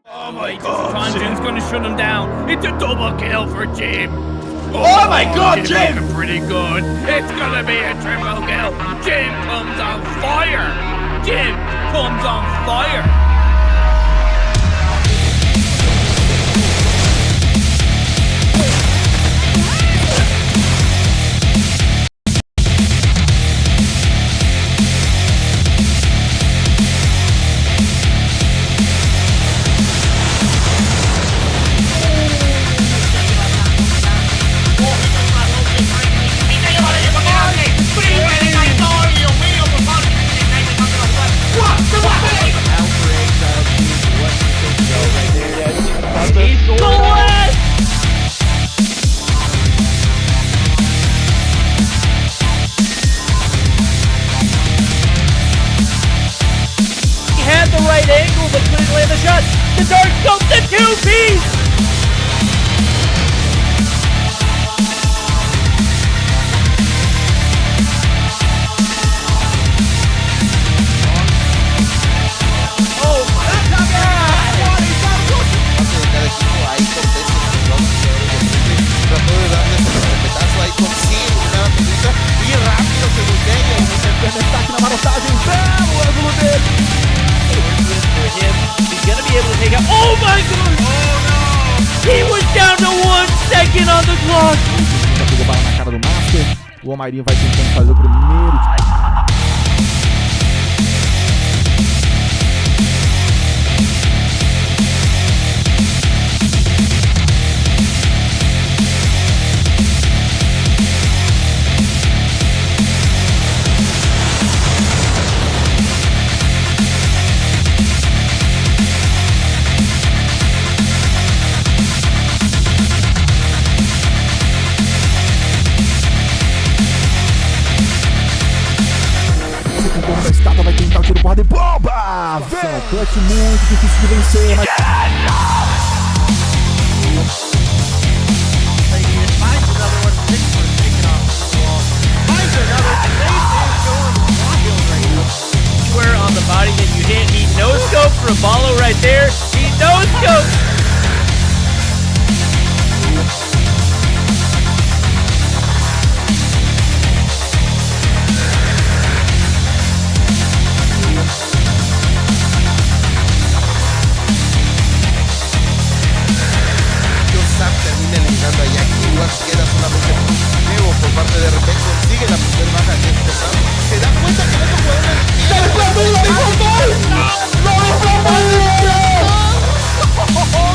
Oh my god, Conjun's gonna shut him down. It's a double kill for Jim. Oh my god, Jim! Looking pretty good. It's gonna be a triple kill. Jim comes on fire. Jim comes on fire. Angle, but couldn't land the shot. The dark scope, the 2-piece! Oh my god! Cada equipo ahí contesta trató de darle ese respetazo ahí, consigue eliminar a Pelusa y rápido se voltea y o destaque na marotagem, belo ângulo dele. For him, he's gonna be able to take out. Oh my god! Oh no! He was down to 1 second on the clock. Já pegou bala na cara do Master. O Almairinho vai tentando fazer o primeiro. Da estátua vai tentar o tiro porrada e bomba! Vem! Clutch muito difícil de vencer, mas... Square on the body that you hit. He no-scoped for a follow right there. He no-scoped! queda solamente positivo por parte de repente, consigue la primera baja de este Sam. Se da cuenta que no puede. ¡No!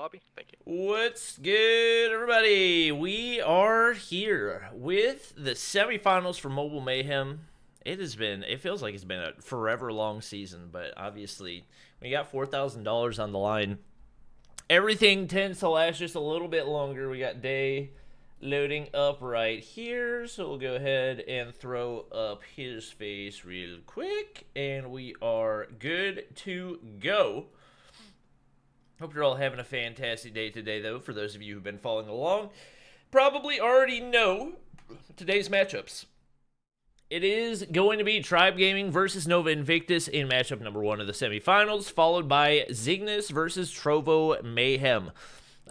lobby. Thank you. What's good, everybody? We are here with the semifinals for Mobile Mayhem. It feels like it's been a forever long season, but obviously when you got $4,000 on the line, everything tends to last just a little bit longer. We got Day loading up right here, so we'll go ahead and throw up his face real quick, and we are good to go. Hope you're all having a fantastic day today, though. For those of you who've been following along, probably already know today's matchups. It is going to be Tribe Gaming versus Nova Invictus in matchup number 1 of the semifinals, followed by Zygnus versus Trovo Mayhem.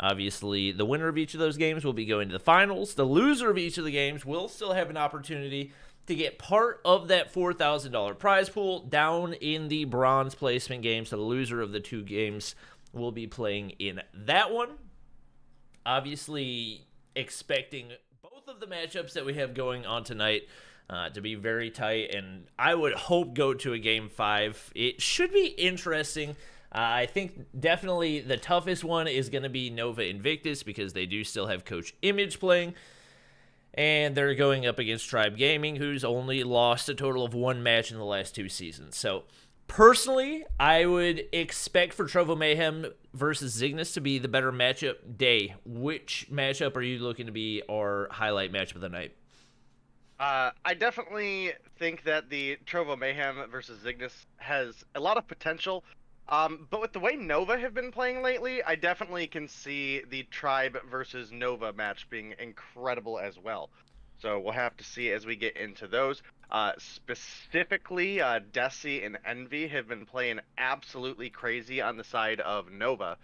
Obviously, the winner of each of those games will be going to the finals. The loser of each of the games will still have an opportunity to get part of that $4,000 prize pool down in the bronze placement game. So the loser of the 2 games will be playing in that one. Obviously, expecting both of the matchups that we have going on tonight to be very tight, and I would hope go to a game 5. It should be interesting. I think definitely the toughest one is going to be Nova Invictus because they do still have Coach Image playing, and they're going up against Tribe Gaming, who's only lost a total of 1 match in the last 2 seasons. So personally, I would expect for Trovo Mayhem versus Zygnus to be the better matchup. Day, which matchup are you looking to be our highlight matchup of the night? I definitely think that the Trovo Mayhem versus Zygnus has a lot of potential. But with the way Nova have been playing lately, I definitely can see the Tribe versus Nova match being incredible as well. So we'll have to see as we get into those. Specifically, Desi and Envy have been playing absolutely crazy on the side of Nova.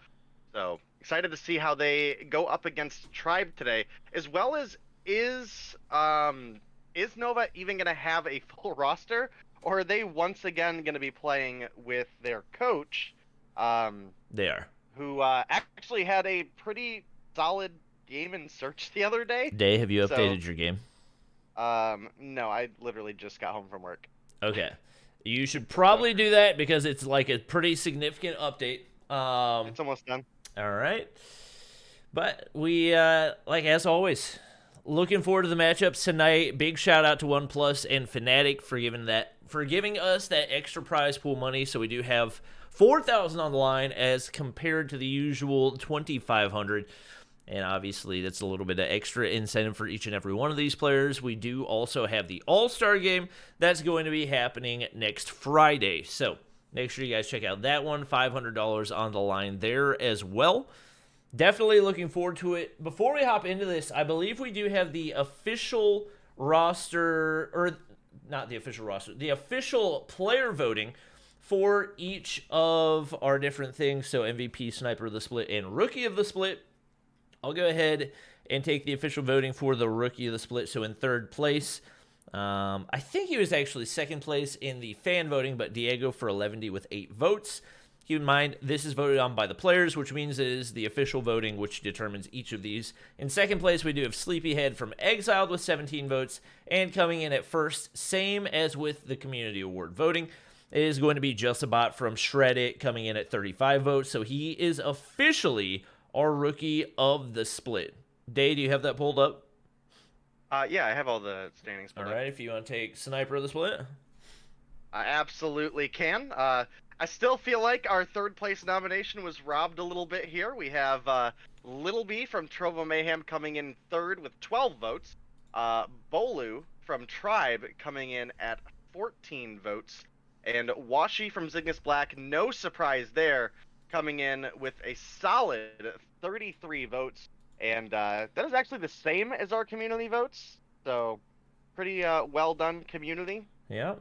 So excited to see how they go up against Tribe today, as well as is Nova even going to have a full roster, or are they once again going to be playing with their coach? They are. Who actually had a pretty solid game in Search the other day. Day, have you updated your game? No, I literally just got home from work. Okay. You should probably do that because it's like a pretty significant update. It's almost done. All right. But we, like as always, looking forward to the matchups tonight. Big shout out to OnePlus and Fnatic for giving us that extra prize pool money. So we do have $4,000 on the line as compared to the usual $2,500. And obviously, that's a little bit of extra incentive for each and every one of these players. We do also have the All-Star game that's going to be happening next Friday. So make sure you guys check out that one. $500 on the line there as well. Definitely looking forward to it. Before we hop into this, I believe we do have the official roster, or not the official roster, the official player voting for each of our different things. So MVP, Sniper of the Split, and Rookie of the Split. I'll go ahead and take the official voting for the Rookie of the Split. So in 3rd place, I think he was actually 2nd place in the fan voting, but Diego for 11 with 8 votes. Keep in mind, this is voted on by the players, which means it is the official voting which determines each of these. In 2nd place, we do have Sleepyhead from Exiled with 17 votes, and coming in at 1st, same as with the Community Award voting, it is going to be Just a Bot from Shred It coming in at 35 votes, so he is officially our Rookie of the Split. Day, do you have that pulled up? Yeah, I have all the standings pulled up. All right, if you want to take Sniper of the Split. I absolutely can. I still feel like our 3rd place nomination was robbed a little bit here. We have Little B from Trovo Mayhem coming in 3rd with 12 votes. Bolu from Tribe coming in at 14 votes. And Washi from Zygnus Black, no surprise there, coming in with a solid 33 votes. And that is actually the same as our community votes. So pretty well done, community. Yeah.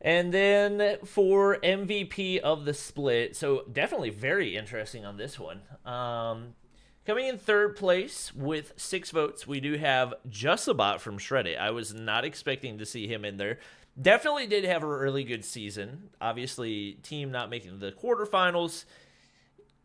And then for MVP of the split, so definitely very interesting on this one. Coming in 3rd place with 6 votes, we do have Jusabot from Shred It. I was not expecting to see him in there. Definitely did have a really good season. Obviously, team not making the quarterfinals.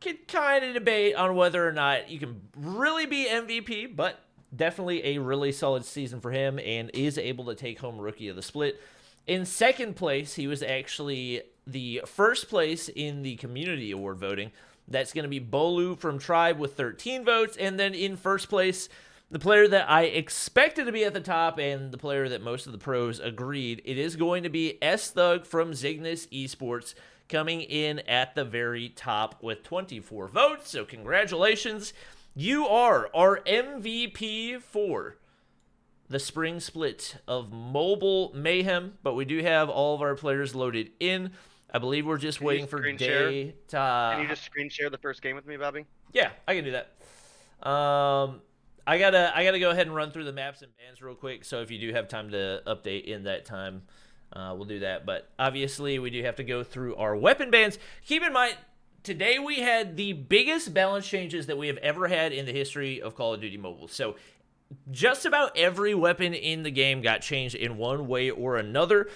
Could kind of debate on whether or not you can really be MVP, but definitely a really solid season for him and is able to take home Rookie of the Split. In 2nd place, he was actually the 1st place in the Community Award voting. That's going to be Bolu from Tribe with 13 votes. And then in first place, the player that I expected to be at the top and the player that most of the pros agreed, it is going to be S-Thug from Zygnus Esports coming in at the very top with 24 votes. So congratulations. You are our MVP for the spring split of Mobile Mayhem, but we do have all of our players loaded in. I believe we're just waiting for Day to... Can you just screen share the first game with me, Bobby? Yeah, I can do that. I gotta go ahead and run through the maps and bans real quick, so if you do have time to update in that time, we'll do that. But obviously, we do have to go through our weapon bans. Keep in mind, today we had the biggest balance changes that we have ever had in the history of Call of Duty Mobile. So just about every weapon in the game got changed in one way or another.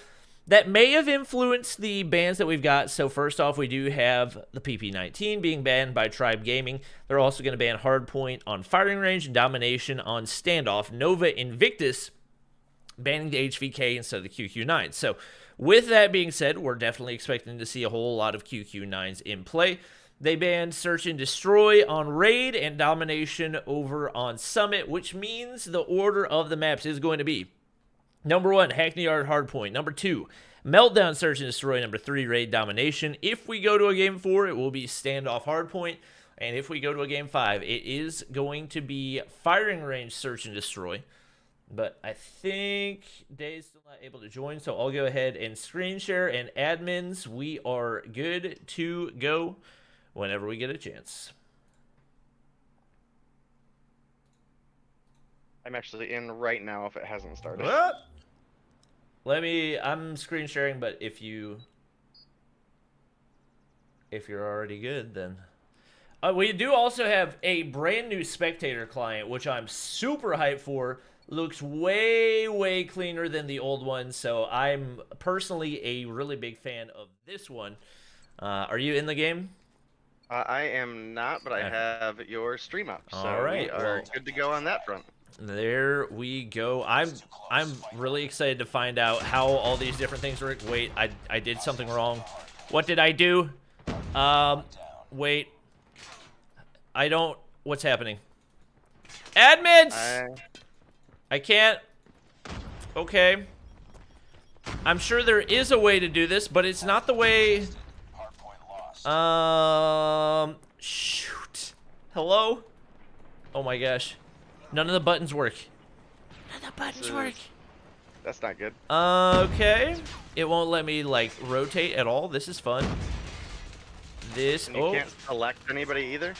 That may have influenced the bans that we've got. So first off, we do have the PP19 being banned by Tribe Gaming. They're also going to ban Hardpoint on firing range and Domination on standoff. Nova Invictus banning the HVK instead of the QQ9. So with that being said, we're definitely expecting to see a whole lot of QQ9s in play. They banned Search and Destroy on Raid and Domination over on Summit, which means the order of the maps is going to be number 1, Hackney Yard Hardpoint. Number 2, Meltdown Search and Destroy. Number 3, Raid Domination. If we go to a Game 4, it will be Standoff Hardpoint. And if we go to a Game 5, it is going to be Firing Range Search and Destroy. But I think Day's still not able to join, so I'll go ahead and screen share. And admins, we are good to go whenever we get a chance. I'm actually in right now if it hasn't started. What? I'm screen sharing, but if you're already good, then we do also have a brand new spectator client, which I'm super hyped for. Looks way cleaner than the old one, so I'm personally a really big fan of this one. Are you in the game? I am not, but I have your stream up, so all right, we are good to go on that front. There we go. I'm really excited to find out how all these different things work. Wait, I did something wrong. What did I do? Wait. I don't... What's happening? Admins! I can't... Okay. I'm sure there is a way to do this, but it's not the way... Shoot. Hello? Oh my gosh. None of the buttons work. None of the buttons work. That's not good. Okay. It won't let me, like, rotate at all. This is fun. This... And you can't select anybody either?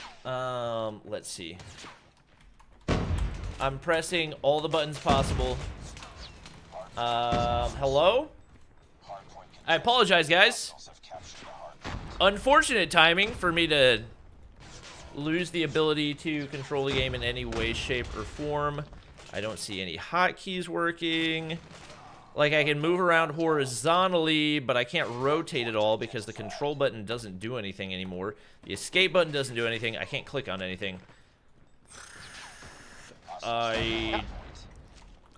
Let's see. I'm pressing all the buttons possible. Hello? I apologize, guys. Unfortunate timing for me to lose the ability to control the game in any way, shape, or form. I don't see any hotkeys working. Like, I can move around horizontally, but I can't rotate at all because the control button doesn't do anything anymore. The escape button doesn't do anything. I can't click on anything. I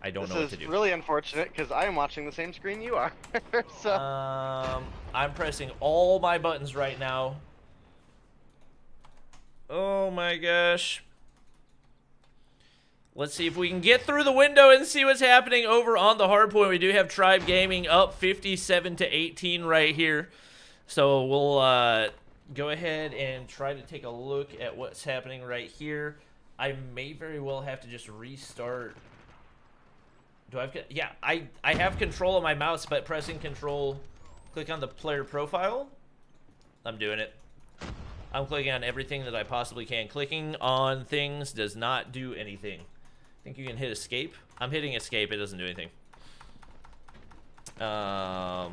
don't know what to do. This is really unfortunate because I am watching the same screen you are. So. I'm pressing all my buttons right now. Oh my gosh. Let's see if we can get through the window and see what's happening over on the hardpoint. We do have Tribe Gaming up 57-18 right here. So we'll go ahead and try to take a look at what's happening right here. I may very well have to just restart. Do I have... Yeah, I have control of my mouse, but pressing control, click on the player profile. I'm doing it. I'm clicking on everything that I possibly can. Clicking on things does not do anything. I think you can hit escape. I'm hitting escape. It doesn't do anything. I'm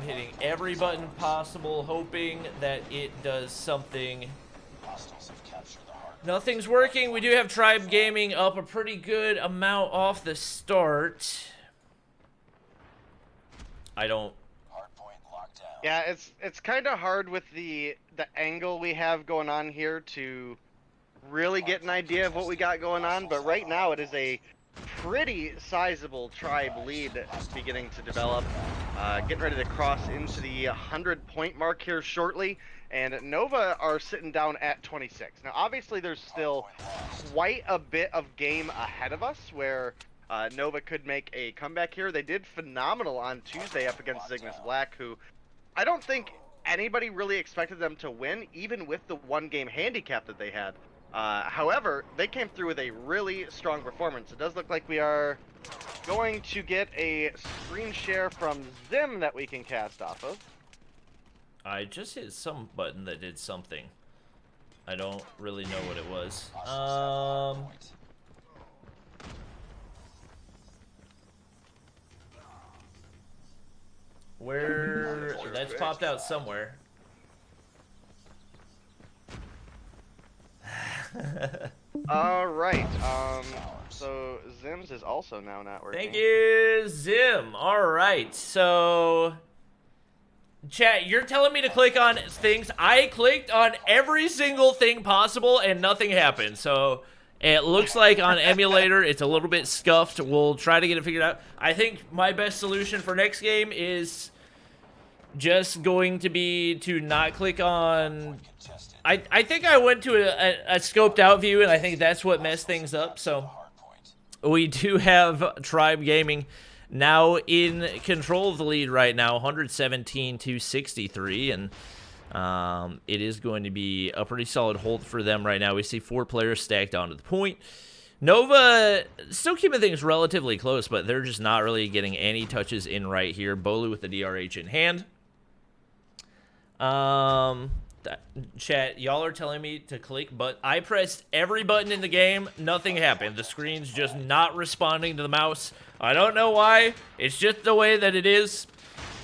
hitting every button possible, hoping that it does something. Nothing's working. We do have Tribe Gaming up a pretty good amount off the start. I don't... Yeah, it's kind of hard with the angle we have going on here to really get an idea of what we got going on, but right now it is a pretty sizable Tribe lead beginning to develop. Getting ready to cross into the 100-point mark here shortly, and Nova are sitting down at 26. Now, obviously, there's still quite a bit of game ahead of us where Nova could make a comeback here. They did phenomenal on Tuesday up against Zygnus Black, who I don't think anybody really expected them to win, even with the one-game handicap that they had. However, they came through with a really strong performance. It does look like we are going to get a screen share from Zim that we can cast off of. I just hit some button that did something. I don't really know what it was. Where... That's popped out somewhere. Alright, so Zim's is also now not working. Thank you, Zim. Alright, so... Chat, you're telling me to click on things. I clicked on every single thing possible and nothing happened. So it looks like on emulator it's a little bit scuffed. We'll try to get it figured out. I think my best solution for next game is just going to be to not click on... I think I went to a scoped out view, and I think that's what messed things up. So we do have Tribe Gaming now in control of the lead right now, 117-63, and it is going to be a pretty solid hold for them right now. We see 4 players stacked onto the point. Nova still keeping things relatively close, but they're just not really getting any touches in right here. Bolu with the DRH in hand. Chat, y'all are telling me to click, but I pressed every button in the game. Nothing happened. The screen's just not responding to the mouse. I don't know why. It's just the way that it is.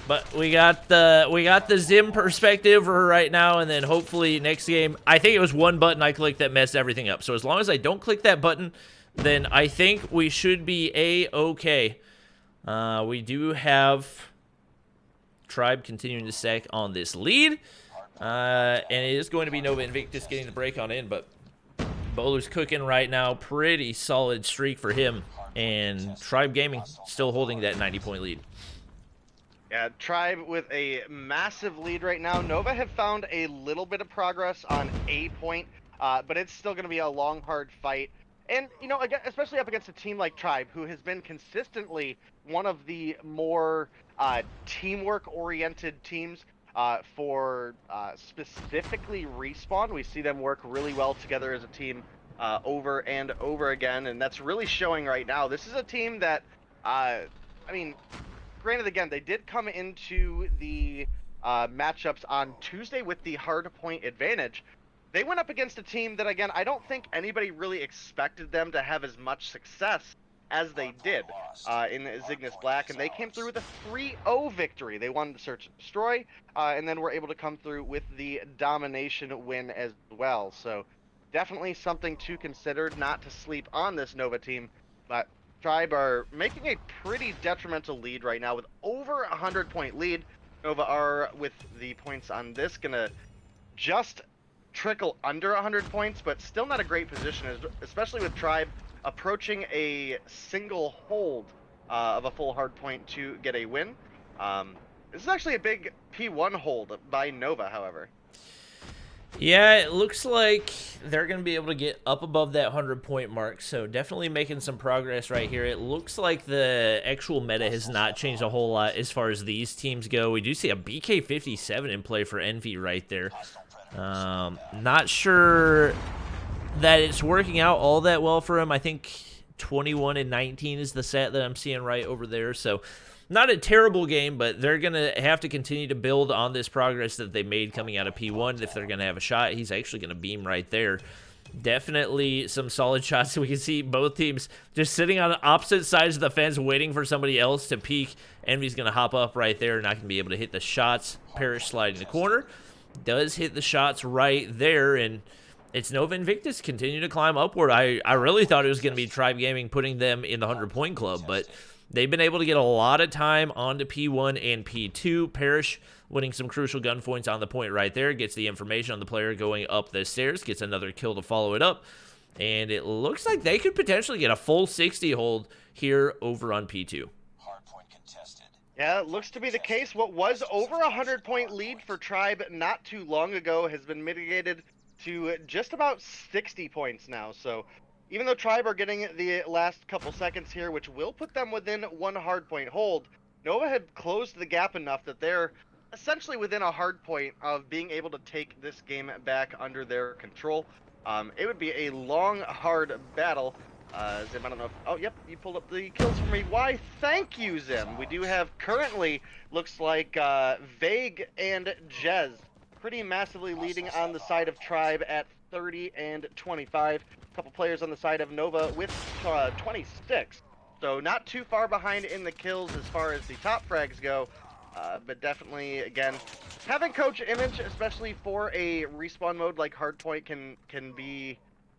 But we got the Zim perspective for right now, and then hopefully next game. I think it was one button I clicked that messed everything up. So as long as I don't click that button, then I think we should be A-okay. We do have Tribe continuing to stack on this lead. And it is going to be Nova Invictus getting the break on in, but Bowler's cooking right now. Pretty solid streak for him. And Tribe Gaming still holding that 90-point lead. Yeah, Tribe with a massive lead right now. Nova have found a little bit of progress on A point, but it's still going to be a long, hard fight. And, you know, again, especially up against a team like Tribe, who has been consistently one of the more teamwork-oriented teams. For specifically Respawn, we see them work really well together as a team over and over again, and that's really showing right now. This is a team that, I mean, granted, again, they did come into the matchups on Tuesday with the hard point advantage. They went up against a team that, again, I don't think anybody really expected them to have as much success as they did in Zygnus Black, and they came through with a 3-0 victory. They won the Search and Destroy, and then were able to come through with the domination win as well. So definitely something to consider, not to sleep on this Nova team. But Tribe are making a pretty detrimental lead right now with over a 100-point lead. Nova are, with the points on this, gonna just trickle under 100 points, but still not a great position, especially with Tribe approaching a single hold of a full hard point to get a win. This is actually a big P1 hold by Nova, however. Yeah, it looks like they're going to be able to get up above that 100-point mark, so definitely making some progress right here. It looks like the actual meta has not changed a whole lot as far as these teams go. We do see a BK57 in play for Envy right there. Not sure that it's working out all that well for him. I think 21 and 19 is the set that I'm seeing right over there. So not a terrible game, but they're going to have to continue to build on this progress that they made coming out of P1 if they're going to have a shot. He's actually going to beam right there. Definitely some solid shots. We can see both teams just sitting on opposite sides of the fence waiting for somebody else to peek. Envy's going to hop up right there, not going to be able to hit the shots. Parrish sliding the corner. Does hit the shots right there, and it's Nova Invictus continue to climb upward. I really thought it was going to be Tribe Gaming putting them in the 100-point club, but they've been able to get a lot of time onto P1 and P2. Parrish winning some crucial gun points on the point right there. Gets the information on the player going up the stairs. Gets another kill to follow it up. And it looks like they could potentially get a full 60 hold here over on P2. Yeah, it looks to be the case. What was over a 100-point lead for Tribe not too long ago has been mitigated to just about 60 points now. So even though Tribe are getting the last couple seconds here, which will put them within one hardpoint hold, Nova had closed the gap enough that they're essentially within a hardpoint of being able to take this game back under their control. It would be a long, hard battle. Zim, I don't know if... Oh, yep, you pulled up the kills for me. Why, thank you, Zim. We do have currently, looks like, Vague and Jez pretty massively leading on the side of Tribe at 30 and 25. A couple players on the side of Nova with 26. So not too far behind in the kills as far as the top frags go. But definitely, again, having Coach Image, especially for a respawn mode like Hardpoint, can be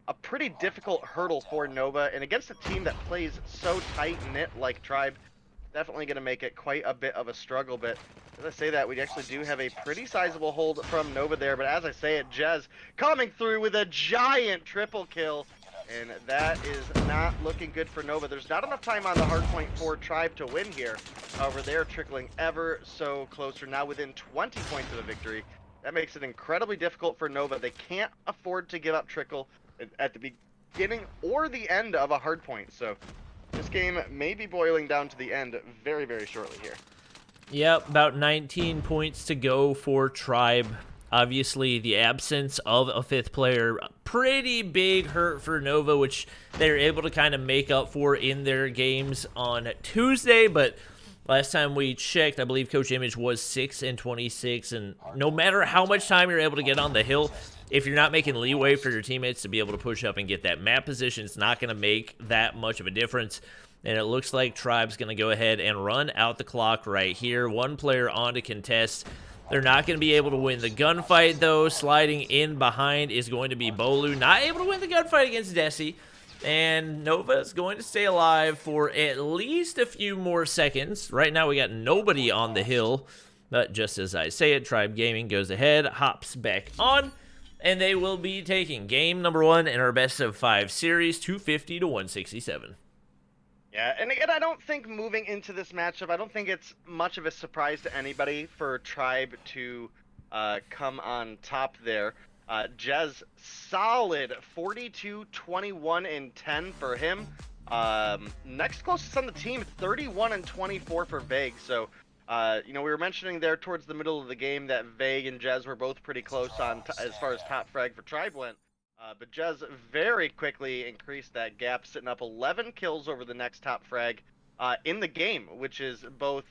a pretty difficult hurdle for Nova, and against a team that plays so tight-knit like Tribe, definitely going to make it quite a bit of a struggle. But as I say that, we actually do have a pretty sizable hold from Nova there, but as I say it, Jez coming through with a giant triple kill, and that is not looking good for Nova. There's not enough time on the hardpoint for Tribe to win here. However, they're trickling ever so closer, now within 20 points of a victory. That makes it incredibly difficult for Nova. They can't afford to give up trickle at the beginning or the end of a hardpoint. So this game may be boiling down to the end very, very shortly here. Yep, about 19 points to go for Tribe. Obviously, the absence of a fifth player, pretty big hurt for Nova, which they're able to kind of make up for in their games on Tuesday. But last time we checked, I believe Coach Image was 6 and 26. And no matter how much time you're able to get on the hill, if you're not making leeway for your teammates to be able to push up and get that map position, it's not going to make that much of a difference. And it looks like Tribe's going to go ahead and run out the clock right here. One player on to contest. They're not going to be able to win the gunfight, though. Sliding in behind is going to be Bolu. Not able to win the gunfight against Desi. And Nova is going to stay alive for at least a few more seconds. Right now, we got nobody on the hill. But just as I say it, Tribe Gaming goes ahead, hops back on. And they will be taking game number 1 in our best of 5 series, 250 to 167. Yeah, and again, I don't think moving into this matchup, I don't think it's much of a surprise to anybody for Tribe to come on top there. Jez, solid 42, 21, and 10 for him. Next closest on the team, 31 and 24 for Vague. So, you know, we were mentioning there towards the middle of the game that Vague and Jez were both pretty close on as far as top frag for Tribe went. But Jez very quickly increased that gap, sitting up 11 kills over the next top frag in the game, which is both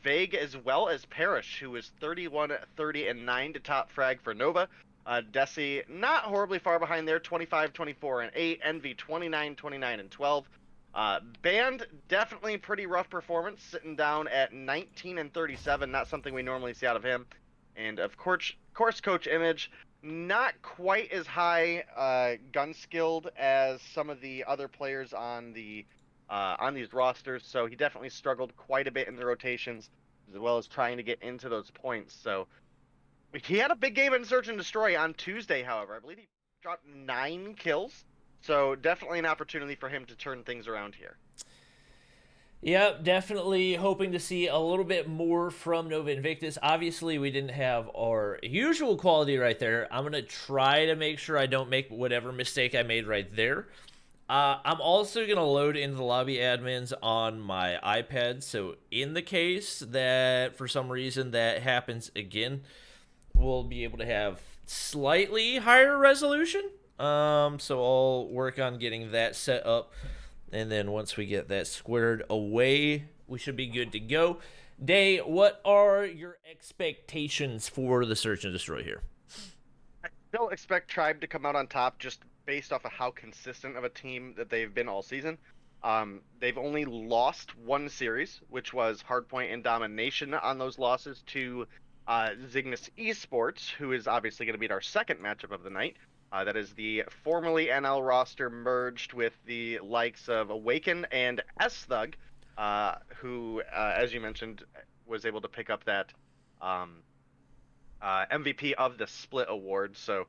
Vague as well as Parrish, who is 31, 30, and 9 to top frag for Nova. Desi not horribly far behind there, 25, 24, and 8. Envy 29, 29, and 12. Band, definitely pretty rough performance, sitting down at 19 and 37, not something we normally see out of him. And of course Coach Image, not quite as high gun skilled as some of the other players on these rosters, so he definitely struggled quite a bit in the rotations, as well as trying to get into those points. So he had a big game in Search and Destroy on Tuesday, however. I believe he dropped 9 kills, so definitely an opportunity for him to turn things around here. Yep, definitely hoping to see a little bit more from Nova Invictus. Obviously, we didn't have our usual quality right there. I'm going to try to make sure I don't make whatever mistake I made right there. I'm also going to load into the lobby admins on my iPad, so in the case that for some reason that happens again, we'll be able to have slightly higher resolution. So I'll work on getting that set up. And then once we get that squared away, we should be good to go. Day, what are your expectations for the Search and Destroy here? I still expect Tribe to come out on top just based off of how consistent of a team that they've been all season. They've only lost 1 series, which was Hardpoint and Domination on those losses to Zygnus Esports, who is obviously going to be our second matchup of the night. That is the formerly NL roster merged with the likes of Awaken and S-Thug, who, as you mentioned, was able to pick up that MVP of the Split award. So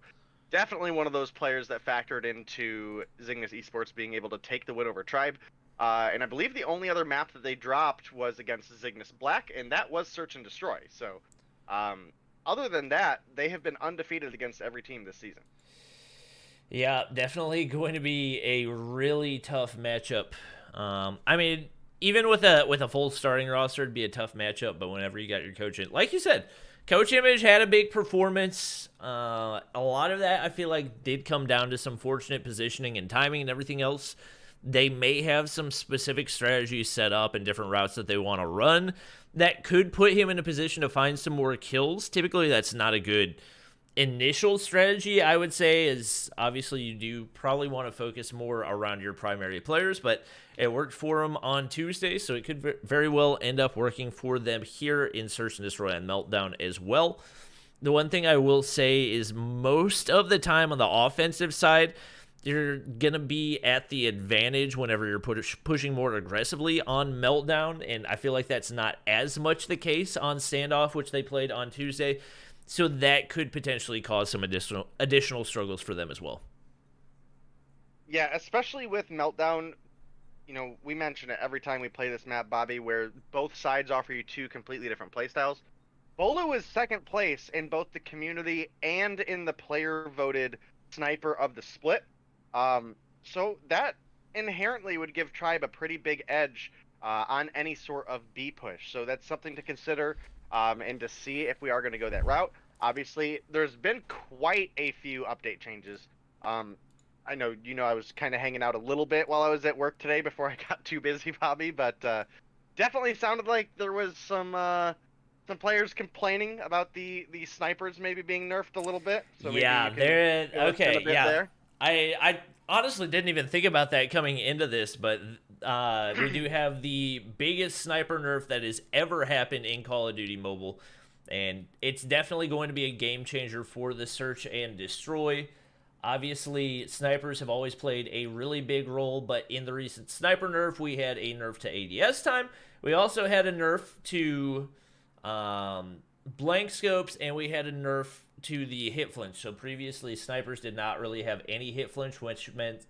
definitely one of those players that factored into Zygnus Esports being able to take the win over Tribe. And I believe the only other map that they dropped was against Zygnus Black, and that was Search and Destroy. So, other than that, they have been undefeated against every team this season. Yeah, definitely going to be a really tough matchup. I mean, even with a full starting roster, it'd be a tough matchup. But whenever you got your coach in, like you said, Coach Image had a big performance. A lot of that I feel like did come down to some fortunate positioning and timing and everything else. They may have some specific strategies set up and different routes that they want to run that could put him in a position to find some more kills. Typically, that's not a good initial strategy, I would say, is obviously you do probably want to focus more around your primary players, but it worked for them on Tuesday, so it could very well end up working for them here in Search and Destroy and Meltdown as well. The one thing I will say is most of the time on the offensive side, you're going to be at the advantage whenever you're pushing more aggressively on Meltdown, and I feel like that's not as much the case on Standoff, which they played on Tuesday. So that could potentially cause some additional struggles for them as well. Yeah, especially with Meltdown. You know, we mention it every time we play this map, Bobby, where both sides offer you two completely different playstyles. Bolu is second place in both the community and in the player-voted sniper of the split. So that inherently would give Tribe a pretty big edge on any sort of B push. So that's something to consider. And to see if we are going to go that route. Obviously, there's been quite a few update changes. I know, I was kind of hanging out a little bit while I was at work today before I got too busy, Bobby, but definitely sounded like there was some players complaining about the snipers maybe being nerfed a little bit. So maybe yeah, they're okay. Yeah, there. I honestly didn't even think about that coming into this, but we do have the biggest sniper nerf that has ever happened in Call of Duty Mobile, and it's definitely going to be a game changer for the Search and Destroy. Obviously, snipers have always played a really big role, but in the recent sniper nerf, we had a nerf to ADS time. We also had a nerf to blank scopes, and we had a nerf to the hit flinch. So previously, snipers did not really have any hit flinch, which meant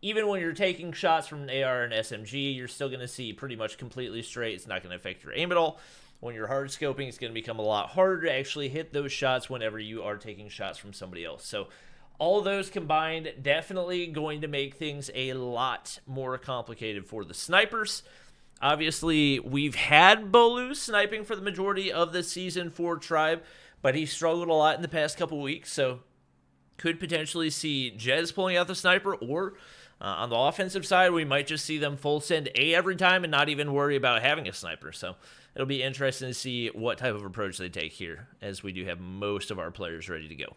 even when you're taking shots from an AR and SMG, you're still going to see pretty much completely straight. It's not going to affect your aim at all. When you're hard scoping, it's going to become a lot harder to actually hit those shots whenever you are taking shots from somebody else. So all of those combined, definitely going to make things a lot more complicated for the snipers. Obviously, we've had Bolu sniping for the majority of the season for Tribe, but he struggled a lot in the past couple weeks, so could potentially see Jez pulling out the sniper, or on the offensive side, we might just see them full send A every time and not even worry about having a sniper. So it'll be interesting to see what type of approach they take here, as we do have most of our players ready to go.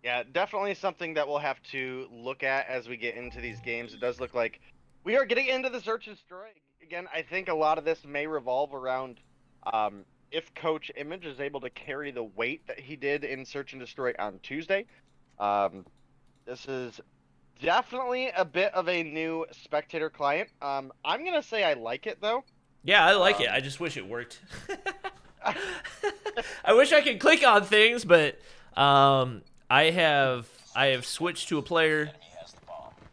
Yeah, definitely something that we'll have to look at as we get into these games. It does look like we are getting into the Search and Destroy. Again, I think a lot of this may revolve around if Coach Image is able to carry the weight that he did in Search and Destroy on Tuesday. This is definitely a bit of a new spectator client. I'm going to say I like it, though. Yeah, I like it. I just wish it worked. I wish I could click on things, but I have switched to a player,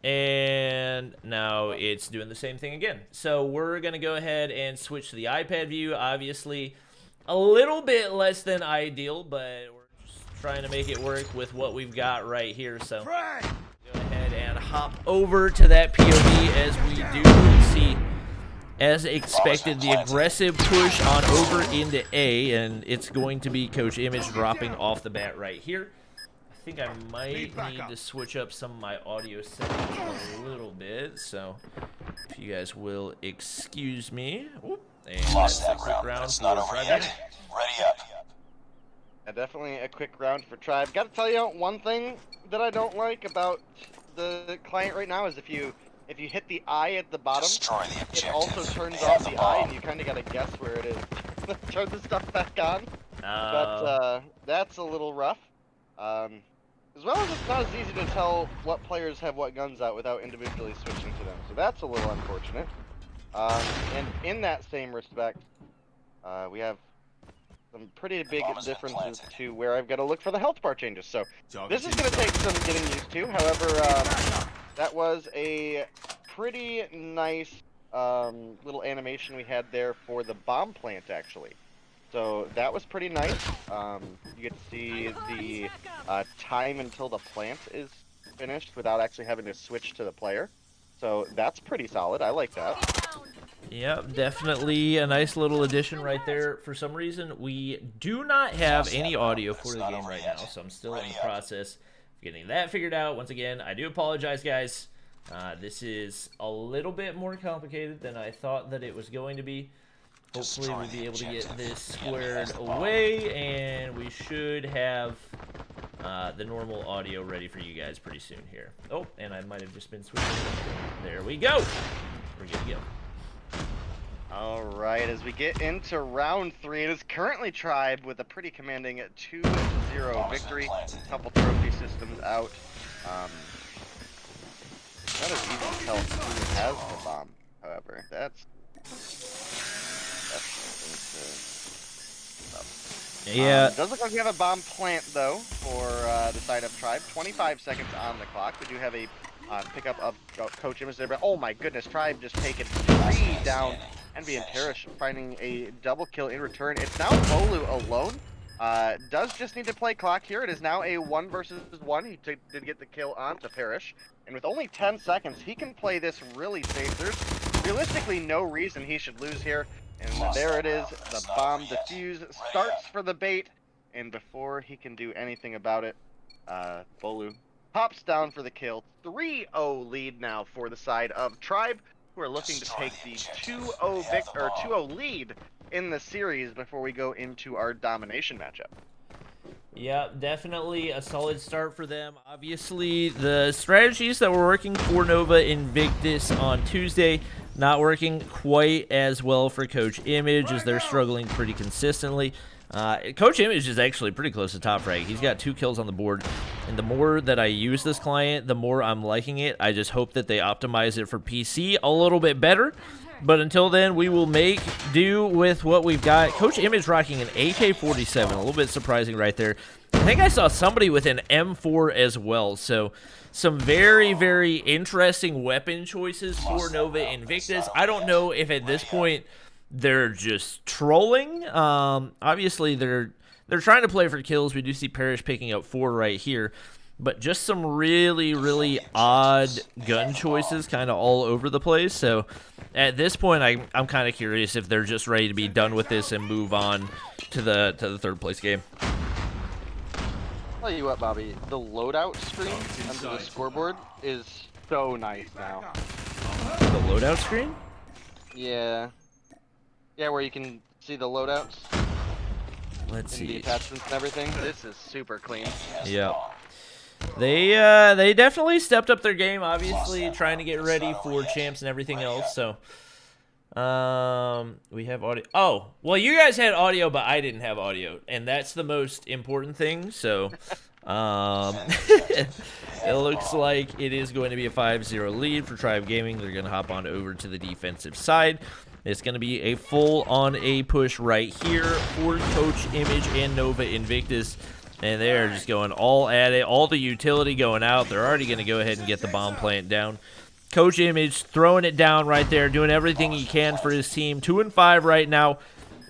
and now it's doing the same thing again. So we're going to go ahead and switch to the iPad view. Obviously, a little bit less than ideal, but we're just trying to make it work with what we've got right here. So go ahead and hop over to that POV as we do see, as expected, the aggressive push on over into A, and it's going to be Coach Image dropping off the bat right here. I think I might need to switch up some of my audio settings a little bit, so if you guys will excuse me. Oop, and Lost that's that a quick round, round it's for not over Tribe. yet. Ready up. Yeah, definitely a quick round for Tribe. Got to tell you, one thing that I don't like about the client right now is if you hit the eye at the bottom, Destroy the it objective. also turns They off have the the eye, bomb. and you kind of got to guess where it is. Turn the stuff back on. Oh. But that's a little rough. As well as it's not as easy to tell what players have what guns out without individually switching to them. So that's a little unfortunate. And in that same respect, we have some pretty big differences to where I've got to look for the health bar changes. So this is going to take some getting used to. However, that was a pretty nice little animation we had there for the bomb plant, actually. So that was pretty nice. You get to see the time until the plant is finished without actually having to switch to the player. So that's pretty solid. I like that. Yep, definitely a nice little addition right there. For some reason, we do not have any audio for the game right now, so I'm still in the process of getting that figured out. Once again, I do apologize, guys. This is a little bit more complicated than I thought that it was going to be. Hopefully, we'll be able to get this squared away, and we should have the normal audio ready for you guys pretty soon here. Oh, and I might have just been switching. There we go. We're good to go. All right, as we get into round 3, it is currently Tribe with a pretty commanding 2-0 victory. A couple trophy systems out. Not as easy to tell who has the bomb, however. That's yeah. Does look like we have a bomb plant, though, for the side of Tribe. 25 seconds on the clock. We do have a pickup of Coach Image there, but oh my goodness, Tribe just taking 3 down. Envy and Parrish finding a double kill in return. It's now Bolu alone. Does just need to play clock here. It is now a 1 versus 1. He did get the kill onto Parrish. And with only 10 seconds, he can play this really safe. There's realistically no reason he should lose here. And there it is. The bomb defuse starts for the bait. And before he can do anything about it, Bolu pops down for the kill. 3-0 lead now for the side of Tribe, who are looking to take the 2-0 lead in the series before we go into our domination matchup. Yeah, definitely a solid start for them. Obviously, the strategies that were working for Nova Invictus on Tuesday, not working quite as well for Coach Image, as they're struggling pretty consistently. Coach Image is actually pretty close to top rank. He's got 2 kills on the board, and the more that I use this client, the more I'm liking it. I just hope that they optimize it for PC a little bit better, but until then, we will make do with what we've got. Coach Image rocking an AK-47, a little bit surprising right there. I think I saw somebody with an M4 as well, so some very, very interesting weapon choices for Nova Invictus. I don't know if at this point they're just trolling. Obviously, they're trying to play for kills. We do see Parrish picking up 4 right here, but just some really, really odd gun choices kind of all over the place. So at this point, I'm kind of curious if they're just ready to be done with this and move on to the 3rd place game. Tell you what, Bobby, the loadout screen under the scoreboard is so nice now. The loadout screen? Yeah. Yeah, where you can see the loadouts. Let's see. The attachments and everything. This is super clean. Yeah. They definitely stepped up their game, obviously, trying to get ready for champs and everything else. So, we have audio. Oh, well, you guys had audio, but I didn't have audio, and that's the most important thing. So, it looks like it is going to be a 5-0 lead for Tribe Gaming. They're going to hop on over to the defensive side. It's going to be a full-on A push right here for Coach Image and Nova Invictus. And they're just going all at it. All the utility going out. They're already going to go ahead and get the bomb plant down. Coach Image throwing it down right there, doing everything he can for his team. 2-5 right now.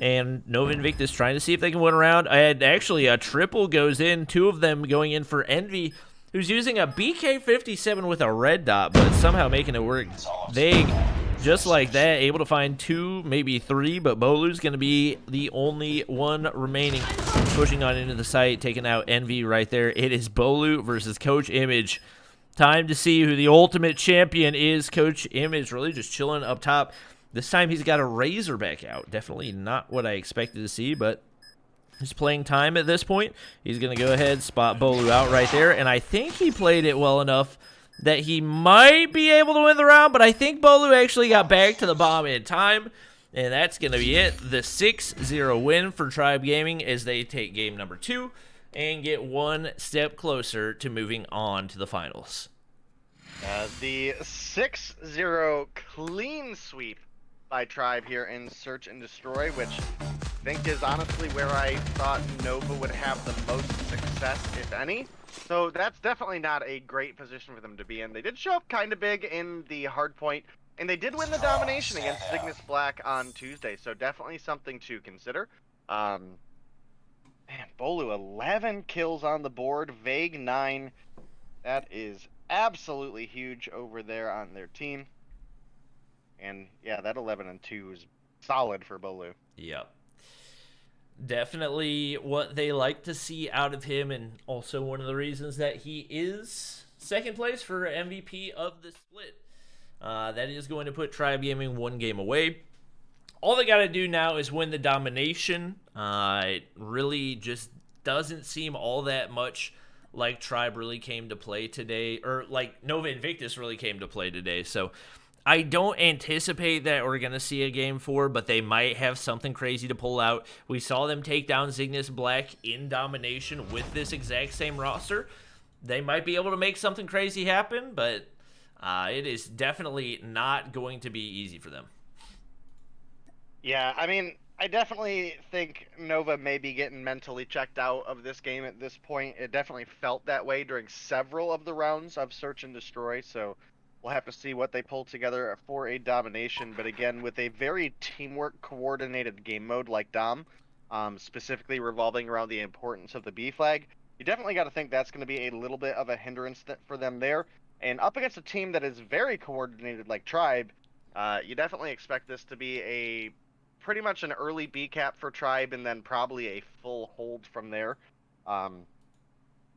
And Nova Invictus trying to see if they can win around. I had actually a triple goes in. 2 of them going in for Envy, who's using a BK-57 with a red dot, but somehow making it work. Vague. Just like that, able to find 2, maybe 3, but Bolu's going to be the only one remaining. Pushing on into the site, taking out Envy right there. It is Bolu versus Coach Image. Time to see who the ultimate champion is. Coach Image really just chilling up top. This time he's got a Razorback out. Definitely not what I expected to see, but he's playing time at this point. He's going to go ahead, spot Bolu out right there, and I think he played it well enough that he might be able to win the round, but I think Bolu actually got back to the bomb in time, and that's going to be it. The 6-0 win for Tribe Gaming as they take game number 2 and get 1 step closer to moving on to the finals. The 6-0 clean sweep by Tribe here in Search and Destroy, which think is honestly where I thought Nova would have the most success, if any. So that's definitely not a great position for them to be in. They did show up kind of big in the hard point, and they did win the domination against Zygnus Black on Tuesday, so definitely something to consider. Man, Bolu, 11 kills on the board, Vague 9. That is absolutely huge over there on their team. And yeah, that 11-2 is solid for Bolu. Yep. Definitely what they like to see out of him, and also one of the reasons that he is second place for MVP of the split. That is going to put Tribe Gaming 1 game away. All they got to do now is win the domination. It really just doesn't seem all that much like Tribe really came to play today, or like Nova Invictus really came to play today. So I don't anticipate that we're going to see a game 4, but they might have something crazy to pull out. We saw them take down Zygnus Black in domination with this exact same roster. They might be able to make something crazy happen, but it is definitely not going to be easy for them. Yeah, I mean, I definitely think Nova may be getting mentally checked out of this game at this point. It definitely felt that way during several of the rounds of Search and Destroy, so we'll have to see what they pull together for a domination. But again, with a very teamwork coordinated game mode like Dom, specifically revolving around the importance of the B flag, you definitely got to think that's going to be a little bit of a hindrance for them there. And up against a team that is very coordinated like Tribe, you definitely expect this to be a pretty much an early B cap for Tribe, and then probably a full hold from there. We'll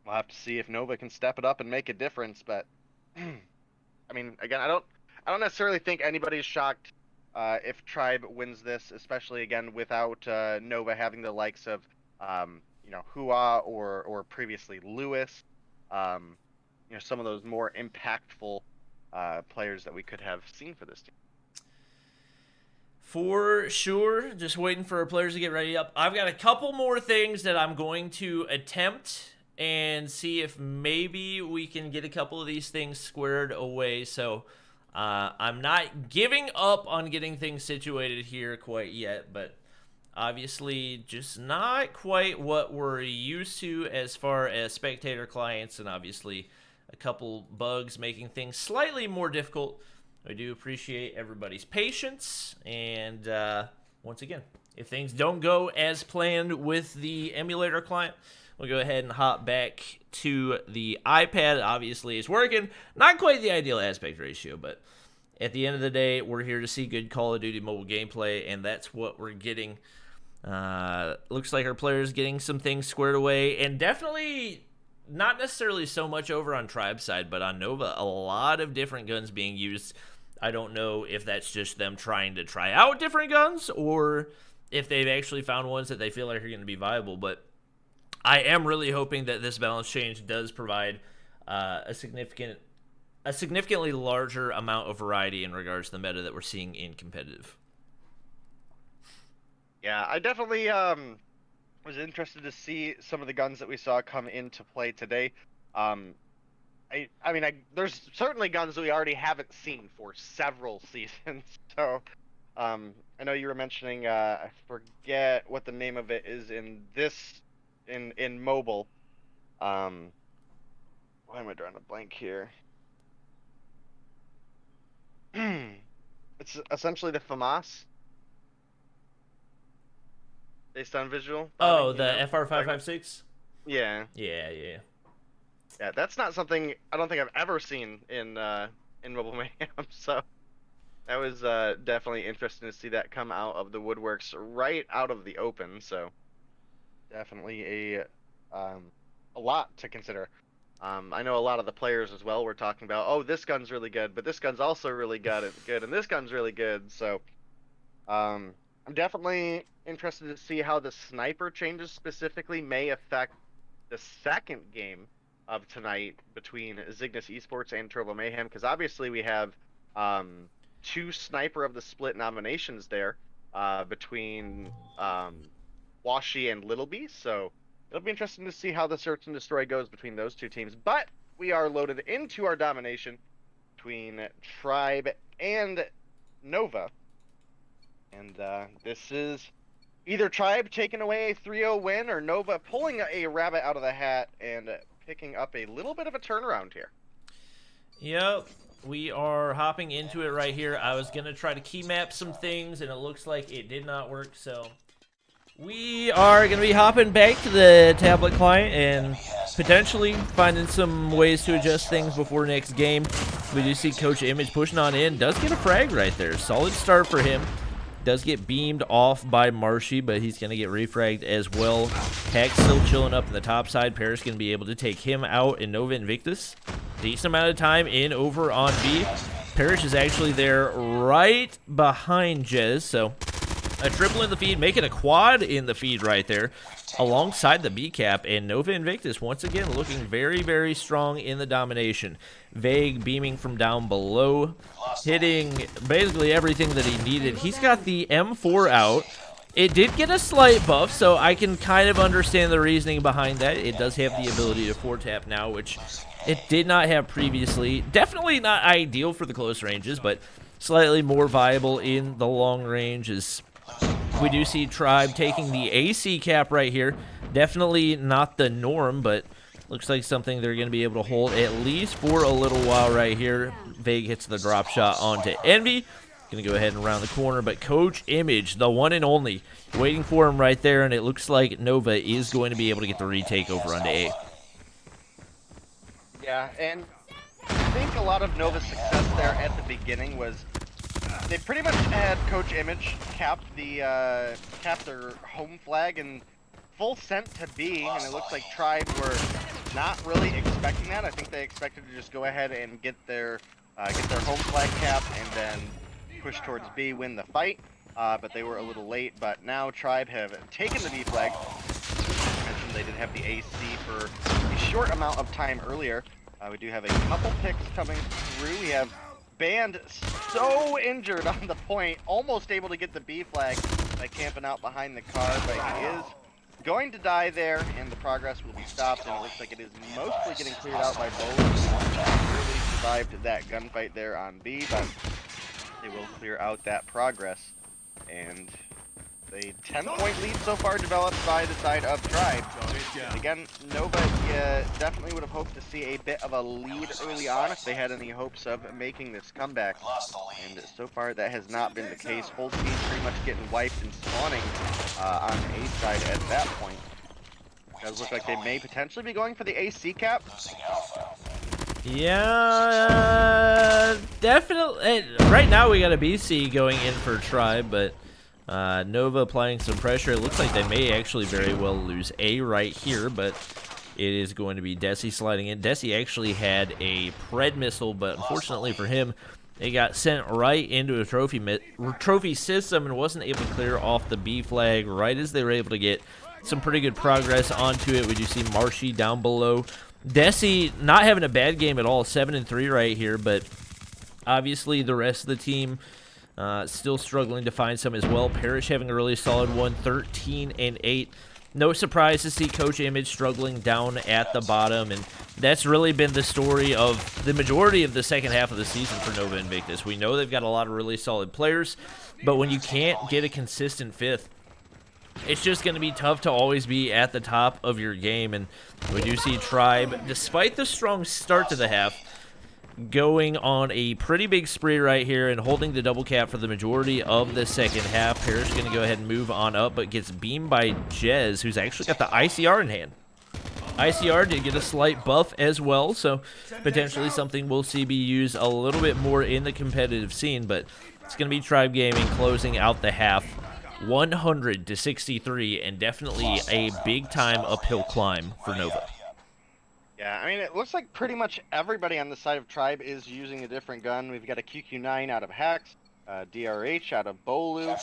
have to see if Nova can step it up and make a difference, but I mean, again, I don't necessarily think anybody's shocked if Tribe wins this, especially again without Nova having the likes of Hua or previously Lewis, some of those more impactful players that we could have seen for this team. For sure, just waiting for our players to get ready up. I've got a couple more things that I'm going to attempt and see if maybe we can get a couple of these things squared away. So I'm not giving up on getting things situated here quite yet, but obviously just not quite what we're used to as far as spectator clients, and obviously a couple bugs making things slightly more difficult. I do appreciate everybody's patience, and once again, if things don't go as planned with the emulator client, we'll go ahead and hop back to the iPad. Obviously, it's working. Not quite the ideal aspect ratio, but at the end of the day, we're here to see good Call of Duty mobile gameplay, and that's what we're getting. Looks like our players getting some things squared away, and definitely not necessarily so much over on Tribe's side, but on Nova, a lot of different guns being used. I don't know if that's just them trying to try out different guns, or if they've actually found ones that they feel like are going to be viable, but I am really hoping that this balance change does provide a significantly larger amount of variety in regards to the meta that we're seeing in competitive. Yeah, I definitely was interested to see some of the guns that we saw come into play today. I mean, there's certainly guns that we already haven't seen for several seasons. So, I know you were mentioning, I forget what the name of it is in this, in mobile. Why am I drawing a blank here? It's essentially the FAMAS. Based on visual. Oh, the FR556? Yeah. Yeah. Yeah, that's not something I don't think I've ever seen in Mobile Mayhem, so that was definitely interesting to see that come out of the woodworks right out of the open. So definitely a lot to consider. I know a lot of the players as well were talking about, oh, this gun's really good, but this gun's also really good, and this gun's really good. So I'm definitely interested to see how the sniper changes specifically may affect the second game of tonight between Zygnus Esports and Trovo Mayhem, because obviously we have 2 sniper of the split nominations there between Washi and Little B, so it'll be interesting to see how the Search and Destroy goes between those 2 teams. But we are loaded into our domination between Tribe and Nova, and this is either Tribe taking away a 3-0 win or Nova pulling a rabbit out of the hat and picking up a little bit of a turnaround here. Yep, we are hopping into it right here. I was going to try to key map some things, and it looks like it did not work, so we are going to be hopping back to the tablet client and potentially finding some ways to adjust things before next game. We do see Coach Image pushing on in. Does get a frag right there. Solid start for him. Does get beamed off by Marshy, but he's going to get refragged as well. Hack's still chilling up in the top side. Parrish going to be able to take him out, and Nova Invictus. Decent amount of time in over on B. Parrish is actually there right behind Jez, so a triple in the feed, making a quad in the feed right there alongside the B cap, and Nova Invictus once again looking very, very strong in the domination. Vague beaming from down below, hitting basically everything that he needed. He's got the M4 out. It did get a slight buff, so I can kind of understand the reasoning behind that. It does have the ability to 4-tap now, which it did not have previously. Definitely not ideal for the close ranges, but slightly more viable in the long ranges. We do see Tribe taking the AC cap right here. Definitely not the norm, but looks like something they're going to be able to hold at least for a little while right here. Vague hits the drop shot onto Envy. Going to go ahead and round the corner, but Coach Image, the one and only, waiting for him right there, and it looks like Nova is going to be able to get the retake over onto A. Yeah, and I think a lot of Nova's success there at the beginning was they pretty much had Coach Image cap their home flag and full sent to B, and it looks like Tribe were not really expecting that. I think they expected to just go ahead and get their home flag cap and then push towards B, win the fight. But they were a little late. But now Tribe have taken the B flag. I mentioned they did have the AC for a short amount of time earlier. We do have a couple picks coming through. We have Band so injured on the point, almost able to get the B flag by camping out behind the car, but he is going to die there, and the progress will be stopped, and it looks like it is mostly getting cleared out by Bowler. Really survived that gunfight there on B, but they will clear out that progress, and a 10-point lead so far developed by the side of Tribe. Again, Nova definitely would have hoped to see a bit of a lead early on if they had any hopes of making this comeback. And so far that has not been the case. Whole team pretty much getting wiped and spawning on A side at that point. It does look like they may potentially be going for the AC cap. Yeah, definitely. Right now we got a BC going in for Tribe, but Nova applying some pressure. It looks like they may actually very well lose A right here, but it is going to be Desi sliding in. Desi actually had a Pred missile, but unfortunately for him, it got sent right into a trophy system and wasn't able to clear off the B flag right as they were able to get some pretty good progress onto it. We do see Marshy down below. Desi not having a bad game at all, 7-3 right here, but obviously the rest of the team still struggling to find some as well. Parrish having a really solid one, 13-8. No surprise to see Coach Image struggling down at the bottom, and that's really been the story of the majority of the second half of the season for Nova Invictus. We know they've got a lot of really solid players, but when you can't get a consistent fifth, it's just going to be tough to always be at the top of your game, and we do see Tribe, despite the strong start to the half, going on a pretty big spree right here and holding the double cap for the majority of the second half. Parrish going to go ahead and move on up, but gets beamed by Jez, who's actually got the ICR in hand. ICR did get a slight buff as well, so potentially something we'll see be used a little bit more in the competitive scene, but it's going to be Tribe Gaming closing out the half 100-63, and definitely a big-time uphill climb for Nova. Yeah, I mean, it looks like pretty much everybody on the side of Tribe is using a different gun. We've got a QQ9 out of Hax, DRH out of Bolu.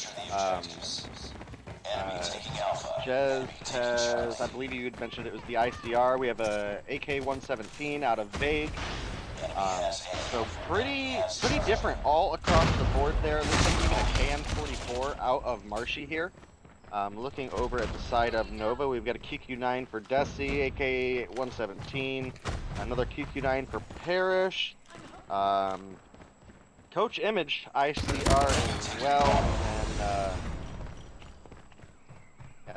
Jez has, I believe you had mentioned it was the ICR. We have a AK-117 out of Vague. So pretty different all across the board there. Looks like even a KN-44 out of Marshy here. Looking over at the side of Nova, we've got a QQ9 for Desi, AK-117, another QQ9 for Parrish, Coach Image, ICR as well, and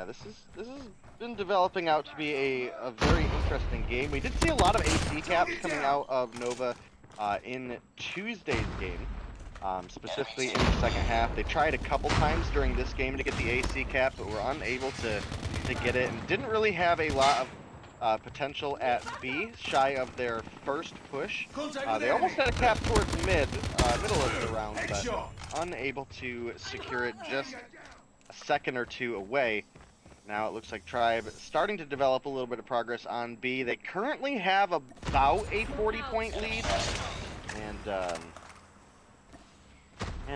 Yeah, this has been developing out to be a very interesting game. We did see a lot of AC caps coming out of Nova in Tuesday's game, specifically in the second half. They tried a couple times during this game to get the AC cap, but were unable to get it, and didn't really have a lot of potential at B, shy of their first push. They almost had a cap towards middle of the round, but unable to secure it, just a second or two away. Now it looks like Tribe starting to develop a little bit of progress on B. They currently have about a 40-point lead, and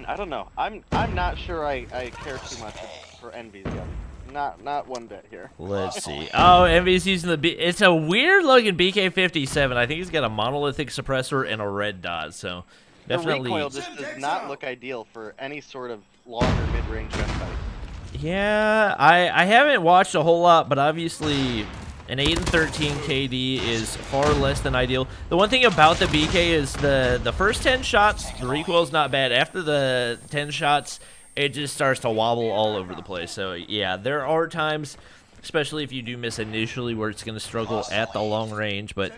I don't know. I'm not sure I care too much for Envy's gun. Not one bit here. Let's see. Oh, Envy's using the it's a weird looking BK-57. I think he's got a monolithic suppressor and a red dot. So definitely. The recoil just does not look ideal for any sort of longer mid-range gunfight. Yeah, I haven't watched a whole lot, but obviously an 8 and 13 KD is far less than ideal. The one thing about the BK is the first 10 shots, the recoil's not bad. After the 10 shots, it just starts to wobble all over the place. So yeah, there are times, especially if you do miss initially, where it's going to struggle at the long range. But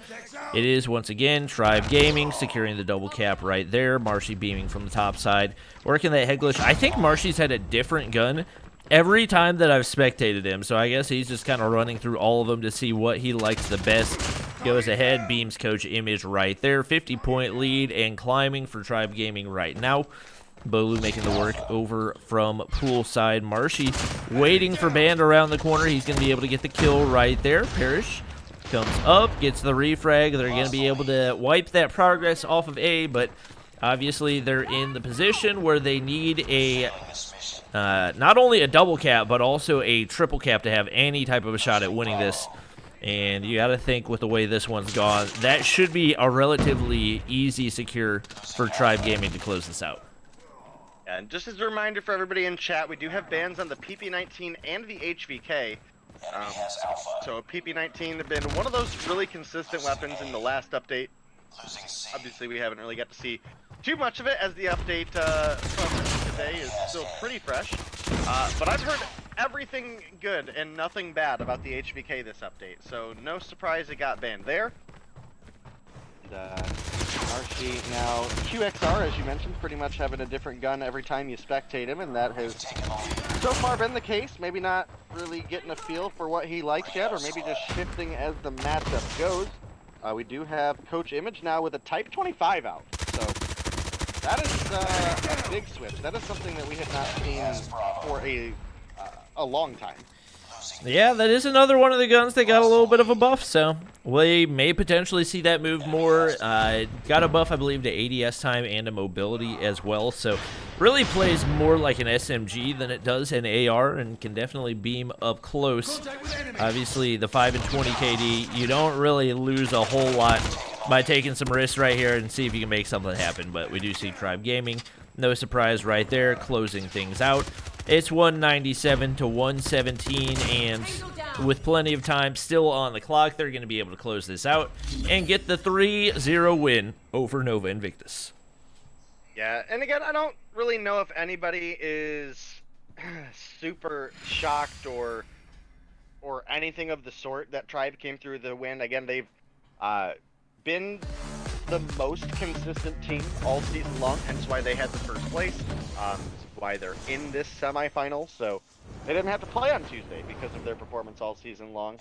it is, once again, Tribe Gaming securing the double cap right there. Marshy beaming from the top side, working that head glitch. I think Marshy's had a different gun every time that I've spectated him, so I guess he's just kind of running through all of them to see what he likes the best. Goes ahead, beams Coach Image right there. 50-point lead and climbing for Tribe Gaming right now. Bolu making the work over from poolside. Marshy waiting for Band around the corner. He's going to be able to get the kill right there. Parrish comes up, gets the refrag. They're going to be able to wipe that progress off of A, but obviously they're in the position where they need a not only a double cap, but also a triple cap to have any type of a shot at winning this. And you got to think, with the way this one's gone, that should be a relatively easy secure for Tribe Gaming to close this out. And just as a reminder for everybody in chat, we do have bans on the PP-19 and the HVK. So PP-19 have been one of those really consistent weapons in the last update. Obviously, we haven't really got to see too much of it, as the update from today is still pretty fresh. But I've heard everything good and nothing bad about the HVK this update, so no surprise it got banned there. Marshy now, QXR, as you mentioned, pretty much having a different gun every time you spectate him, and that has so far been the case. Maybe not really getting a feel for what he likes yet, or maybe just shifting as the matchup goes. We do have Coach Image now with a Type 25 out, so that is a big switch. That is something that we have not seen for a long time. Yeah, that is another one of the guns that got a little bit of a buff, so we may potentially see that move more. Got a buff, I believe, to ADS time and to mobility as well, so really plays more like an SMG than it does an AR, and can definitely beam up close. Obviously, the 5 and 20 KD, you don't really lose a whole lot by taking some risks right here and see if you can make something happen, but we do see Tribe Gaming, no surprise right there, closing things out. It's 197 to 117, and with plenty of time still on the clock, they're going to be able to close this out and get the 3-0 win over Nova Invictus. Yeah, and again, I don't really know if anybody is super shocked or anything of the sort that Tribe came through the win. Again, they've been the most consistent team all season long, hence why they had the first place. Why they're in this semifinal, so they didn't have to play on Tuesday because of their performance all season long.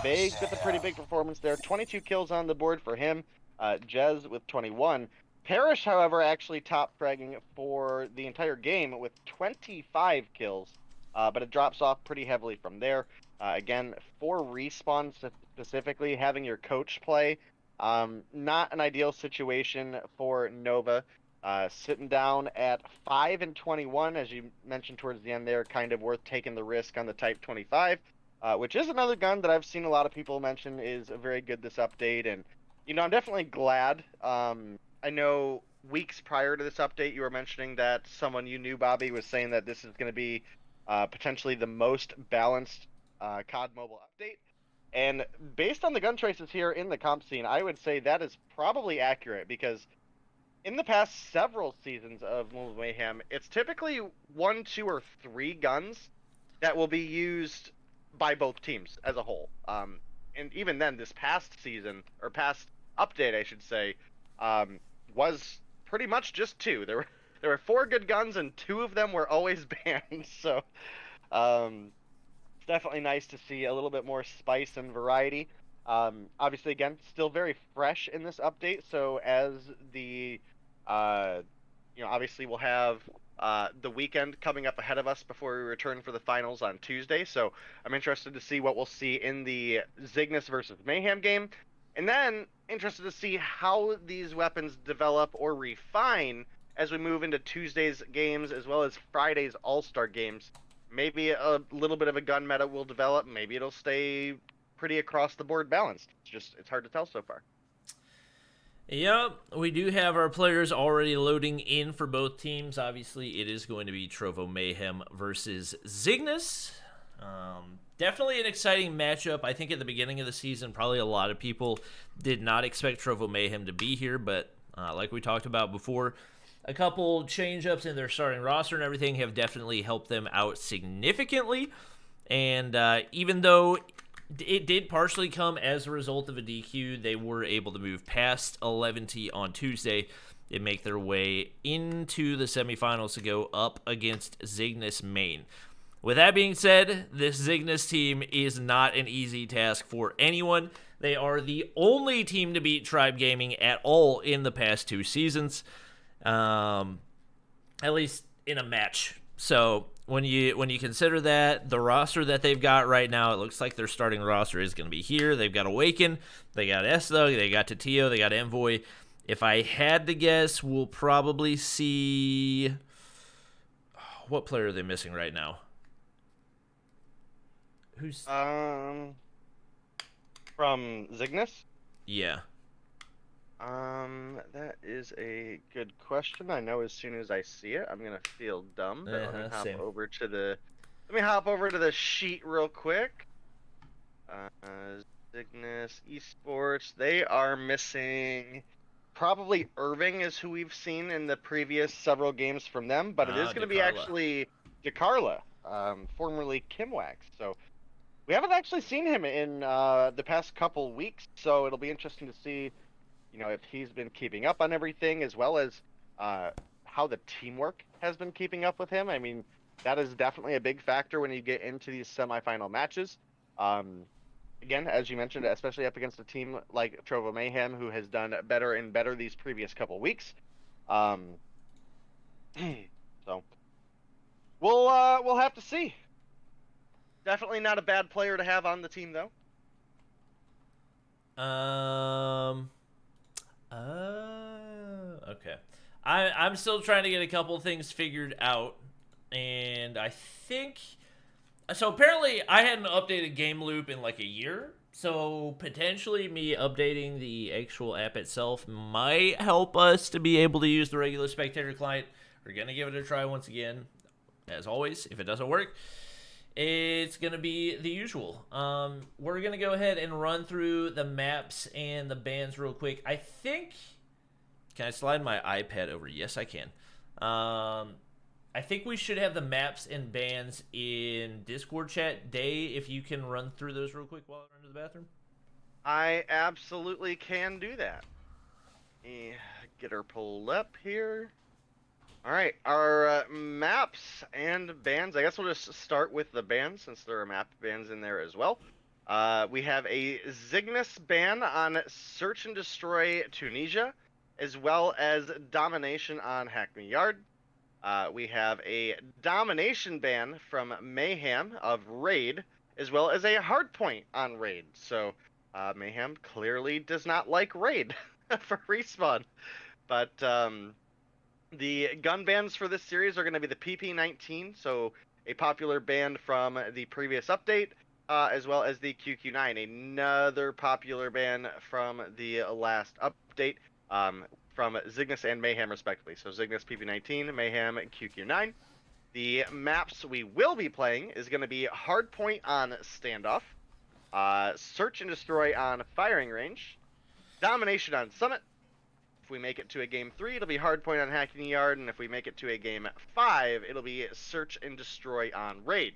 Vague with a pretty big performance there, 22 kills on the board for him. Jez with 21. Parrish, however, actually top fragging for the entire game with 25 kills, but it drops off pretty heavily from there. Again, for Respawn specifically, having your coach play, not an ideal situation for Nova. Sitting down at 5 and 21, as you mentioned towards the end there, kind of worth taking the risk on the Type 25, which is another gun that I've seen a lot of people mention is very good this update, and, you know, I'm definitely glad. I know weeks prior to this update, you were mentioning that someone you knew, Bobby, was saying that this is going to be potentially the most balanced COD mobile update, and based on the gun choices here in the comp scene, I would say that is probably accurate, because in the past several seasons of Mayhem, it's typically 1, 2, or 3 guns that will be used by both teams as a whole. And even then, this past season, or past update, I should say, was pretty much just 2. There were 4 good guns, and 2 of them were always banned. So, it's definitely nice to see a little bit more spice and variety. Obviously, again, still very fresh in this update. So as the, obviously we'll have the weekend coming up ahead of us before we return for the finals on Tuesday. So I'm interested to see what we'll see in the Zygnus versus Mayhem game. And then interested to see how these weapons develop or refine as we move into Tuesday's games as well as Friday's All-Star games. Maybe a little bit of a gun meta will develop. Maybe it'll stay pretty across the board balanced. It's hard to tell so far. Yep, we do have our players already loading in for both teams. Obviously, it is going to be Trovo Mayhem versus Zygnus. Definitely an exciting matchup. I think at the beginning of the season, probably a lot of people did not expect Trovo Mayhem to be here, but like we talked about before, a couple change-ups in their starting roster and everything have definitely helped them out significantly. And even though it did partially come as a result of a DQ, they were able to move past 11T on Tuesday and make their way into the semifinals to go up against Zygnus Main. With that being said, this Zygnus team is not an easy task for anyone. They are the only team to beat Tribe Gaming at all in the past 2 seasons. At least in a match. So when you consider that, the roster that they've got right now, it looks like their starting roster is going to be here. They've got Awaken, they got Estug, they got Tatio, they got Envoy. If I had to guess, we'll probably see... What player are they missing right now? Who's... From Zygnus? Yeah. That is a good question. I know as soon as I see it, I'm gonna feel dumb. But let me hop over to the sheet real quick. Zygnus Esports. They are missing. Probably Irving is who we've seen in the previous several games from them, but it is going to be actually DeCarla, formerly Kimwax. So we haven't actually seen him in the past couple weeks. So it'll be interesting to see. If he's been keeping up on everything, as well as how the teamwork has been keeping up with him. I mean, that is definitely a big factor when you get into these semifinal matches. Again, as you mentioned, especially up against a team like Trovo Mayhem, who has done better and better these previous couple weeks. So we'll have to see. Definitely not a bad player to have on the team, though. Okay. I'm still trying to get a couple things figured out, and I think... So apparently I hadn't updated Game Loop in like a year, so potentially me updating the actual app itself might help us to be able to use the regular spectator client. We're going to give it a try once again. As always, if it doesn't work, it's going to be the usual. We're going to go ahead and run through the maps and the bans real quick. I think... Can I slide my iPad over? Yes, I can. I think we should have the maps and bans in Discord chat. Day, if you can run through those real quick while I run to the bathroom. I absolutely can do that. Get her pulled up here. All right, our maps and bans. I guess we'll just start with the bans since there are map bans in there as well. We have a Zygnus ban on Search and Destroy Tunisia, as well as Domination on Hackney Yard. We have a Domination ban from Mayhem of Raid, as well as a Hardpoint on Raid. So Mayhem clearly does not like Raid for Respawn. But the gun bans for this series are going to be the PP19, so a popular ban from the previous update, as well as the QQ9, another popular ban from the last update. From Zygnus and Mayhem respectively. So Zygnus PP19, Mayhem, and QQ9. The maps we will be playing is going to be Hardpoint on Standoff, Search and Destroy on Firing Range, Domination on Summit. If we make it to a Game 3, it'll be Hardpoint on Hackney Yard, and if we make it to a Game 5, it'll be Search and Destroy on Raid.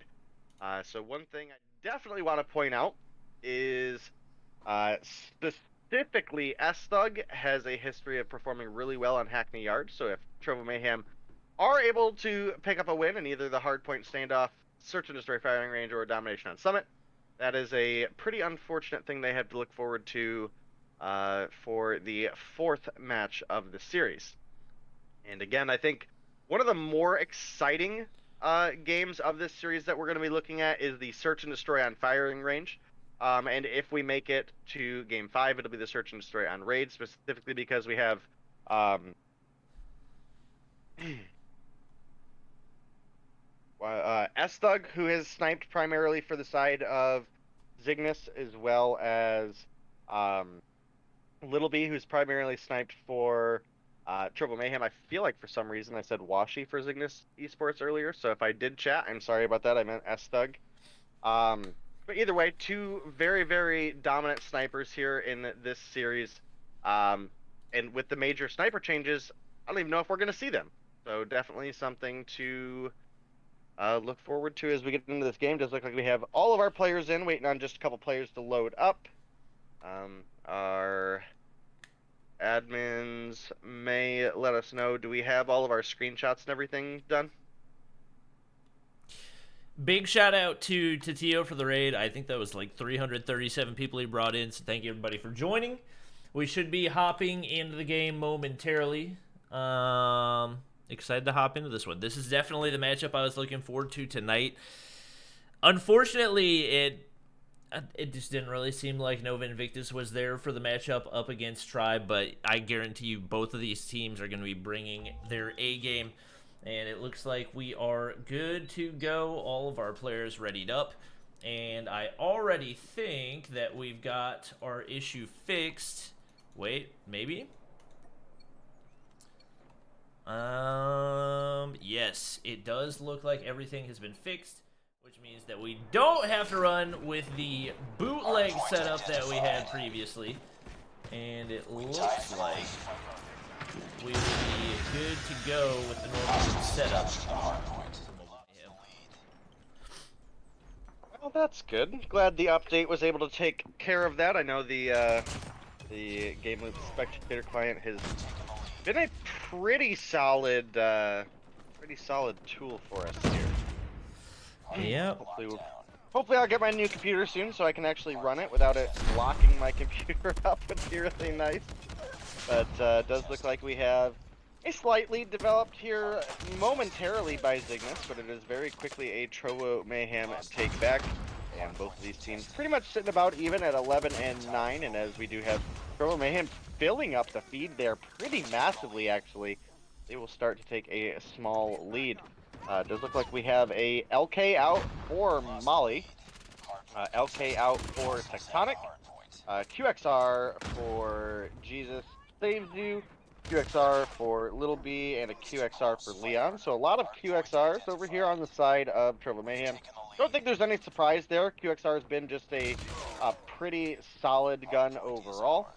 So one thing I definitely want to point out is specifically S-Thug has a history of performing really well on Hackney Yard. So if Trovo Mayhem are able to pick up a win in either the hardpoint standoff, search and destroy firing range, or domination on Summit, that is a pretty unfortunate thing they have to look forward to for the 4th match of the series. And again, I think one of the more exciting games of this series that we're going to be looking at is the search and destroy on firing range. And if we make it to game 5, it'll be the search and destroy on raid, specifically because we have S-Thug, who has sniped primarily for the side of Zygnus, as well as Little B, who's primarily sniped for Trovo Mayhem. I feel like for some reason I said Washi for Zygnus Esports earlier, so if I did chat, I'm sorry about that. I meant S-Thug. But either way, 2 very, very dominant snipers here in this series. And with the major sniper changes, I don't even know if we're going to see them. So definitely something to look forward to as we get into this game. Does look like we have all of our players in, waiting on just a couple players to load up. Our admins may let us know. Do we have all of our screenshots and everything done? Big shout out to Tio for the raid. I think that was like 337 people he brought in, so thank you everybody for joining. We should be hopping into the game momentarily. Excited to hop into this one. This is definitely the matchup I was looking forward to tonight. Unfortunately, it just didn't really seem like Nova Invictus was there for the matchup up against Tribe, but I guarantee you both of these teams are going to be bringing their A game. And it looks like we are good to go. All of our players readied up. And I already think that we've got our issue fixed. Wait, maybe? Yes, it does look like everything has been fixed, which means that we don't have to run with the bootleg setup that we had previously. And it looks like we will be good to go with the normal setup. Well, that's good. Glad the update was able to take care of that. I know the Game Loop Spectator client has been a pretty solid tool for us here. Yep. Hopefully I'll get my new computer soon so I can actually run it without it locking my computer up. Would be really nice. But it does look like we have a slight lead developed here momentarily by Zygnus, but it is very quickly a Trovo Mayhem take back. And both of these teams pretty much sitting about even at 11 and 9. And as we do have Trovo Mayhem filling up the feed there pretty massively, actually, they will start to take a small lead. It does look like we have a LK out for Molly, LK out for Tectonic, QXR for Jesus Saves You, QXR for Little B, and a QXR for Leon. So a lot of QXRs over here on the side of Trovo Mayhem. Don't think there's any surprise there. QXR has been just a pretty solid gun overall.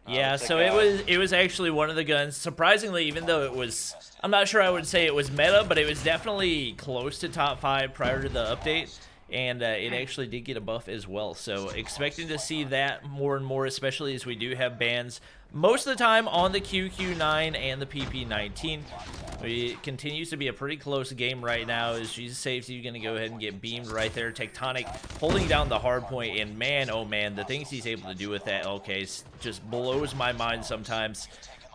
Yeah, so it was actually one of the guns, surprisingly, even though it was, I'm not sure I would say it was meta, but it was definitely close to top 5 prior to the update, and it actually did get a buff as well. So expecting to see that more and more, especially as we do have bans most of the time on the QQ9 and the PP19. It continues to be a pretty close game right now as Jesus Saves You going to go ahead and get beamed right there. Tectonic holding down the hard point, and man, oh man, the things he's able to do with that LK just blows my mind sometimes.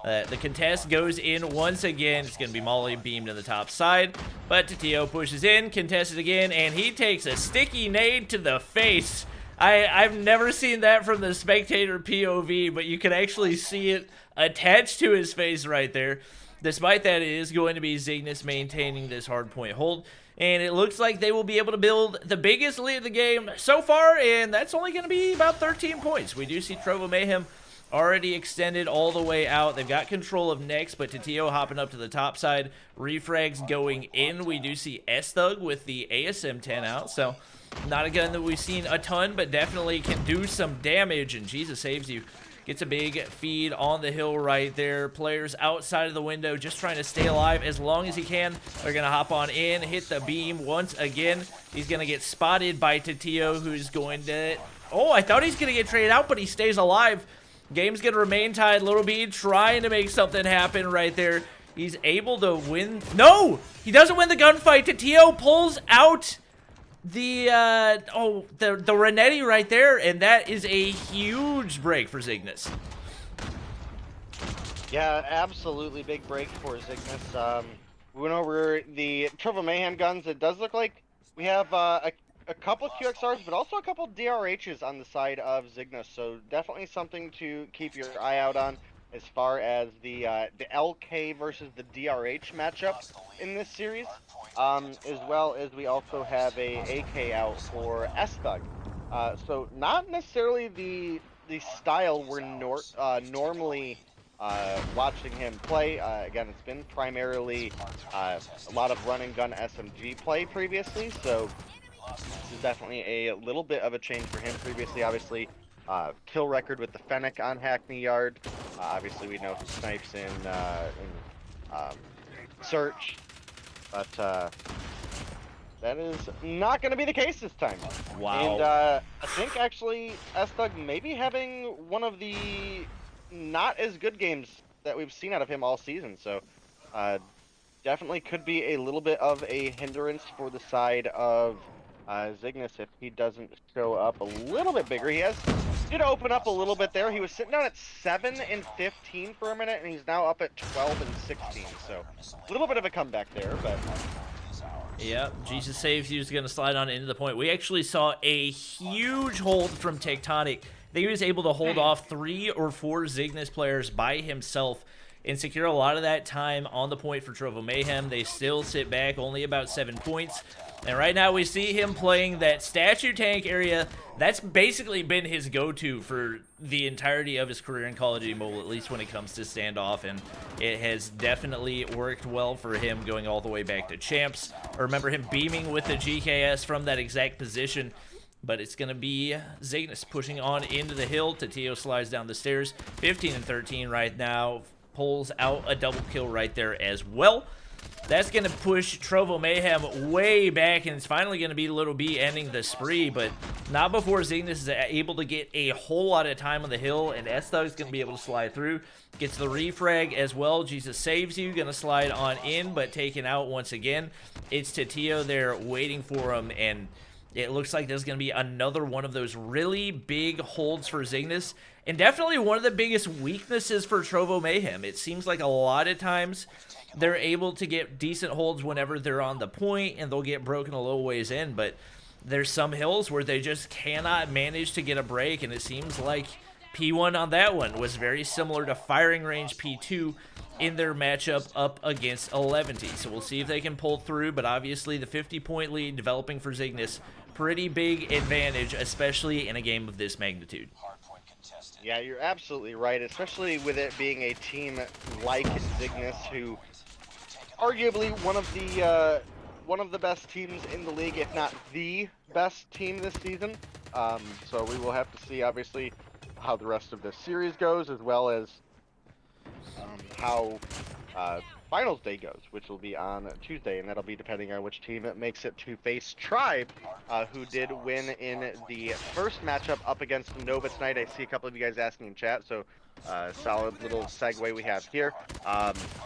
The contest goes in once again. It's going to be Molly beamed in the top side, but Tio pushes in, contested again, and he takes a sticky nade to the face. I've never seen that from the spectator POV, but you can actually see it attached to his face right there. Despite that, it is going to be Zygnus maintaining this hardpoint hold, and it looks like they will be able to build the biggest lead of the game so far, and that's only going to be about 13 points. We do see Trovo Mayhem already extended all the way out. They've got control of next, but Tio hopping up to the top side. Refrags going in. We do see S-Thug with the ASM-10 out, so not a gun that we've seen a ton, but definitely can do some damage, and Jesus Saves You Gets a big feed on the hill right there. Players outside of the window just trying to stay alive as long as he can. They're going to hop on in, hit the beam once again. He's going to get spotted by Tatio, who's going to... Oh, I thought he's going to get traded out, but he stays alive. Game's going to remain tied. Little B trying to make something happen right there. He's able to win. No! He doesn't win the gunfight. Tatio pulls out the Renetti right there, and that is a huge break for Zygnus. Yeah, absolutely big break for Zygnus. We went over the Trovo Mayhem guns. It does look like we have a couple QXRs, but also a couple DRHs on the side of Zygnus. So definitely something to keep your eye out on as far as the LK versus the DRH matchup in this series. As well as we also have a AK out for S-Thug. So not necessarily the style we're normally watching him play. Again, it's been primarily a lot of run and gun SMG play previously, so this is definitely a little bit of a change for him. Previously, obviously, kill record with the Fennec on Hackney Yard. Obviously, we know he snipes in Search. But that is not going to be the case this time. Wow. And I think actually S-Thug maybe having one of the not as good games that we've seen out of him all season. So definitely could be a little bit of a hindrance for the side of Zygnus if he doesn't show up a little bit bigger. He did open up a little bit there. He was sitting down at 7 and 15 for a minute, and he's now up at 12 and 16. So a little bit of a comeback there, but... Yeah, Jesus saves you is going to slide on into the point. We actually saw a huge hold from Tectonic. I think he was able to hold off 3 or 4 Zygnus players by himself and secure a lot of that time on the point for Trovo Mayhem. They still sit back only about 7 points. And right now we see him playing that statue tank area. That's basically been his go-to for the entirety of his career in Call of Duty Mobile, at least when it comes to standoff. And it has definitely worked well for him going all the way back to Champs. I remember him beaming with the GKS from that exact position. But it's going to be Zygnus pushing on into the hill. Tatio slides down the stairs. 15 and 13 right now. Pulls out a double kill right there as well. That's going to push Trovo Mayhem way back, and it's finally going to be Little B ending the spree, but not before Zygnus is able to get a whole lot of time on the hill, and S-Thug is going to be able to slide through. Gets the refrag as well. Jesus saves you. Going to slide on in, but taken out once again. It's Tatio there waiting for him, and it looks like there's going to be another one of those really big holds for Zygnus, and definitely one of the biggest weaknesses for Trovo Mayhem. It seems like a lot of times they're able to get decent holds whenever they're on the point, and they'll get broken a little ways in, but there's some hills where they just cannot manage to get a break, and it seems like P1 on that one was very similar to firing range P2 in their matchup up against 11T. So we'll see if they can pull through, but obviously the 50-point lead developing for Zygnus, pretty big advantage, especially in a game of this magnitude. Yeah, you're absolutely right, especially with it being a team like Zygnus, who arguably one of the best teams in the league, if not the best team this season. So we will have to see, obviously, how the rest of this series goes, as well as how finals day goes, which will be on Tuesday, and that'll be depending on which team makes it to face Tribe, who did win in the first matchup up against Nova tonight. I see a couple of you guys asking in chat, so solid little segue we have here.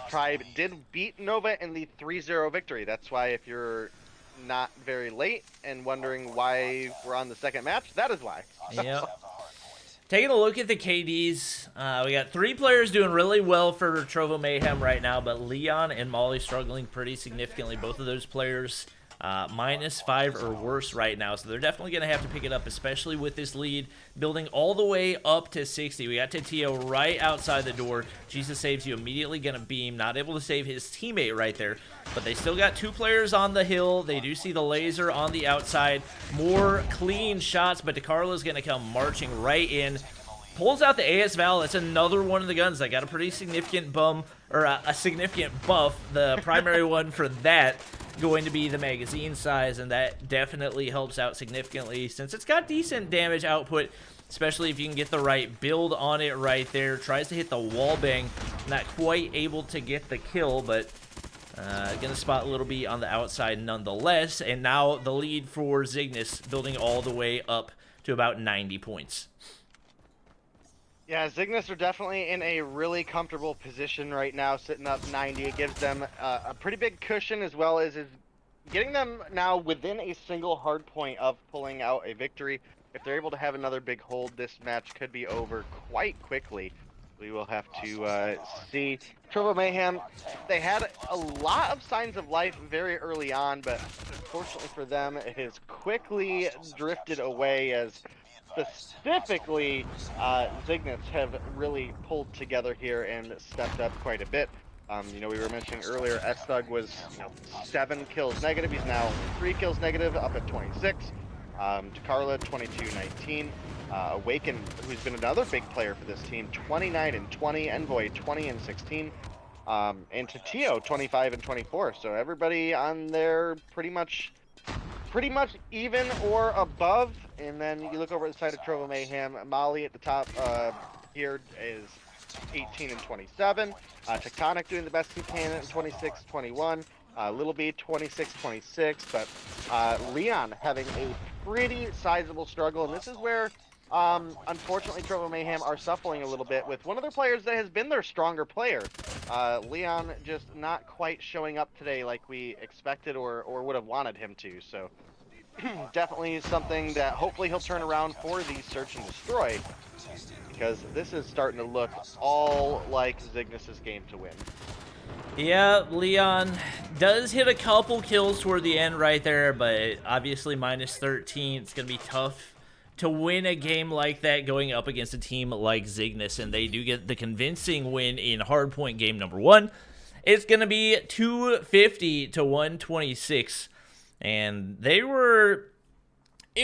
Tribe did beat Nova in the 3-0 victory. That's why, if you're not very late and wondering why we're on the second match, that is why. Yep. Taking a look at the KDs, we got 3 players doing really well for Trovo Mayhem right now, but Leon and Molly struggling pretty significantly. Both of those players -5 or worse right now, so they're definitely going to have to pick it up, especially with this lead building all the way up to 60. We got Tatio right outside the door. Jesus saves you, immediately going to beam, not able to save his teammate right there, but they still got 2 players on the hill. They do see the laser on the outside. More clean shots, but DeCarlo's going to come marching right in. Pulls out the AS Val. That's another one of the guns that got a pretty significant a significant buff. The primary one for that going to be the magazine size, and that definitely helps out significantly since it's got decent damage output. especially if you can get the right build on it right there. Tries to hit the wall bang, not quite able to get the kill, but gonna spot Little B on the outside nonetheless. And now the lead for Zygnus, building all the way up to about 90 points. Yeah, Zygnus are definitely in a really comfortable position right now, sitting up 90. It gives them a pretty big cushion, as well as is getting them now within a single hard point of pulling out a victory. If they're able to have another big hold, this match could be over quite quickly. We will have to see. Trovo Mayhem, they had a lot of signs of life very early on, but unfortunately for them, it has quickly drifted away, as specifically Zygnus have really pulled together here and stepped up quite a bit. You know, we were mentioning earlier, S-Thug was 7 kills negative. He's now 3 kills negative, up at 26. Takarla, 22-19. Awaken, who's been another big player for this team, 29-20. Envoy, 20-16. And Tatio, 25-24. So everybody on there pretty much even or above. And then you look over at the side of Trovo Mayhem. Molly at the top here is 18-27. Tectonic doing the best he can at 26-21. Little B 26-26. But Leon having a pretty sizable struggle, and this is where unfortunately Trovo Mayhem are suffering a little bit with one of their players that has been their stronger player. Leon just not quite showing up today like we expected or would have wanted him to. So definitely something that hopefully he'll turn around for the search and destroy, because this is starting to look all like Zygnus's game to win. Yeah, Leon does hit a couple kills toward the end right there, but obviously minus 13. It's going to be tough to win a game like that going up against a team like Zygnus, and they do get the convincing win in hardpoint game number 1. It's going to be 250-126, and it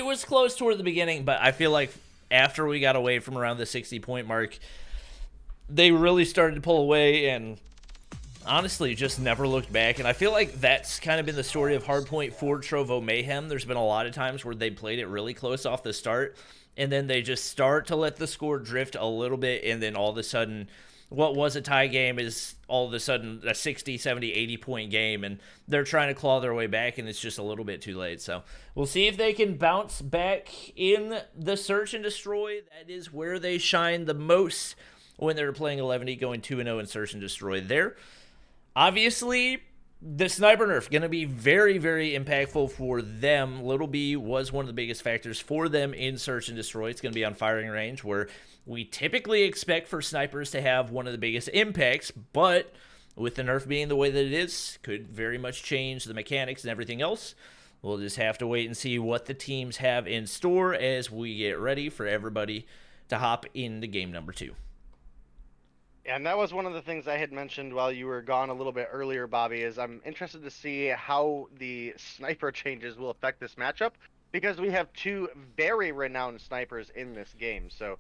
was close toward the beginning, but I feel like after we got away from around the 60-point mark, they really started to pull away and honestly just never looked back. And I feel like that's kind of been the story of hardpoint for Trovo Mayhem. There's been a lot of times where they played it really close off the start, and then they just start to let the score drift a little bit, and then all of a sudden what was a tie game is all of a sudden a 60, 70, 80-point game, and they're trying to claw their way back, and it's just a little bit too late. So we'll see if they can bounce back in the search and destroy. That is where they shine the most when they're playing 11-8, going 2-0 in search and destroy there. Obviously, the sniper nerf going to be very, very impactful for them. Little B was one of the biggest factors for them in search and destroy. It's going to be on firing range, where we typically expect for snipers to have one of the biggest impacts, but with the nerf being the way that it is, could very much change the mechanics and everything else. We'll just have to wait and see what the teams have in store as we get ready for everybody to hop into game number 2. And that was one of the things I had mentioned while you were gone a little bit earlier, Bobby, is I'm interested to see how the sniper changes will affect this matchup, because we have 2 very renowned snipers in this game. So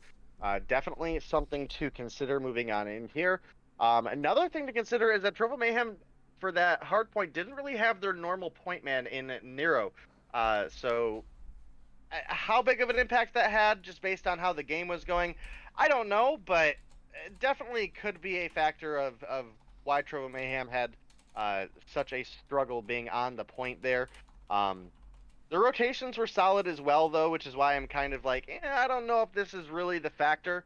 definitely something to consider moving on in here. Another thing to consider is that Trovo Mayhem, for that hard point, didn't really have their normal point man in Nero. So how big of an impact that had just based on how the game was going, I don't know, but it definitely could be a factor of why Trovo Mayhem had such a struggle being on the point there. The rotations were solid as well, though, which is why I'm kind of like, I don't know if this is really the factor.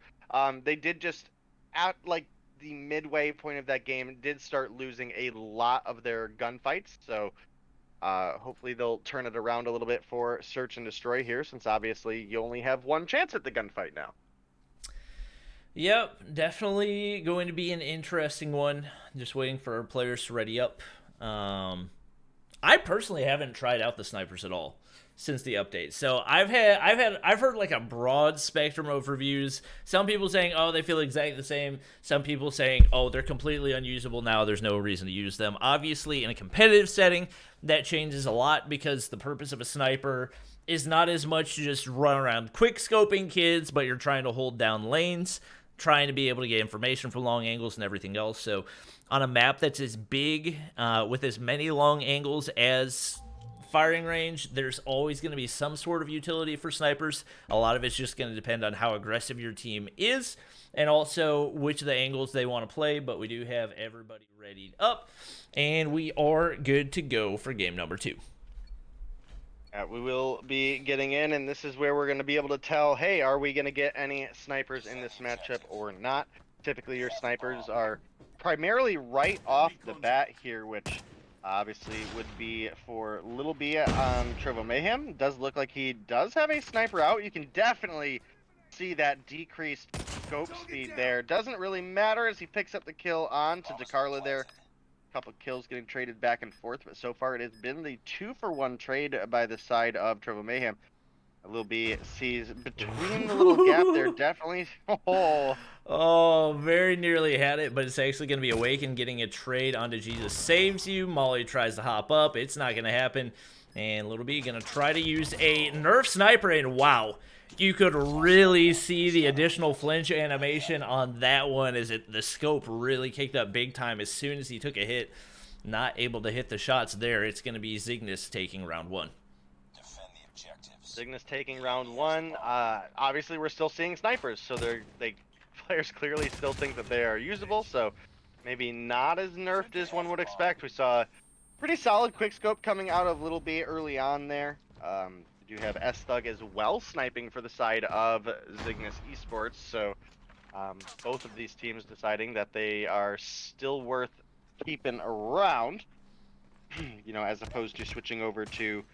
They did just, at like the midway point of that game, did start losing a lot of their gunfights. So hopefully they'll turn it around a little bit for search and destroy here, since obviously you only have one chance at the gunfight now. Yep, definitely going to be an interesting one. Just waiting for our players to ready up. I personally haven't tried out the snipers at all since the update. So I've heard like a broad spectrum of reviews. Some people saying, oh, they feel exactly the same. Some people saying, oh, they're completely unusable now. There's no reason to use them. Obviously, in a competitive setting, that changes a lot, because the purpose of a sniper is not as much to just run around quick scoping kids, but you're trying to hold down lanes, trying to be able to get information from long angles and everything else. So on a map that's as big, with as many long angles as firing range, there's always going to be some sort of utility for snipers. A lot of it's just going to depend on how aggressive your team is and also which of the angles they want to play, but we do have everybody readied up, and we are good to go for game number 2. We will be getting in, and this is where we're going to be able to tell, hey, are we going to get any snipers in this matchup or not? Typically, your snipers are primarily right off the bat here, which obviously would be for Little B on Trovo Mayhem. Does look like he does have a sniper out. You can definitely see that decreased scope speed there. Doesn't really matter as he picks up the kill on to DeCarla there. Couple kills getting traded back and forth, but so far it has been the 2-for-1 trade by the side of Trovo Mayhem. Little B sees between the little gap there, definitely. Oh, very nearly had it, but it's actually going to be Awaken getting a trade onto Jesus Saves You. Molly tries to hop up. It's not going to happen. And Little B going to try to use a Nerf sniper, and wow. You could really see the additional flinch animation on that one as the scope really kicked up big time as soon as he took a hit. Not able to hit the shots there. It's going to be Zygnus taking round 1. Zygnus taking round 1. Obviously, we're still seeing snipers, so players clearly still think that they are usable, so maybe not as nerfed as one would expect. We saw pretty solid quickscope coming out of Little B early on there. We do have S-Thug as well sniping for the side of Zygnus Esports, so both of these teams deciding that they are still worth keeping around, you know, as opposed to switching over to,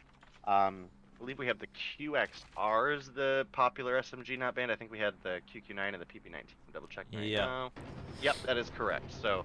I believe we have the QXRs, the popular SMG not banned. I think we had the QQ9 and the PP19. Double check right now. Yep, that is correct. So,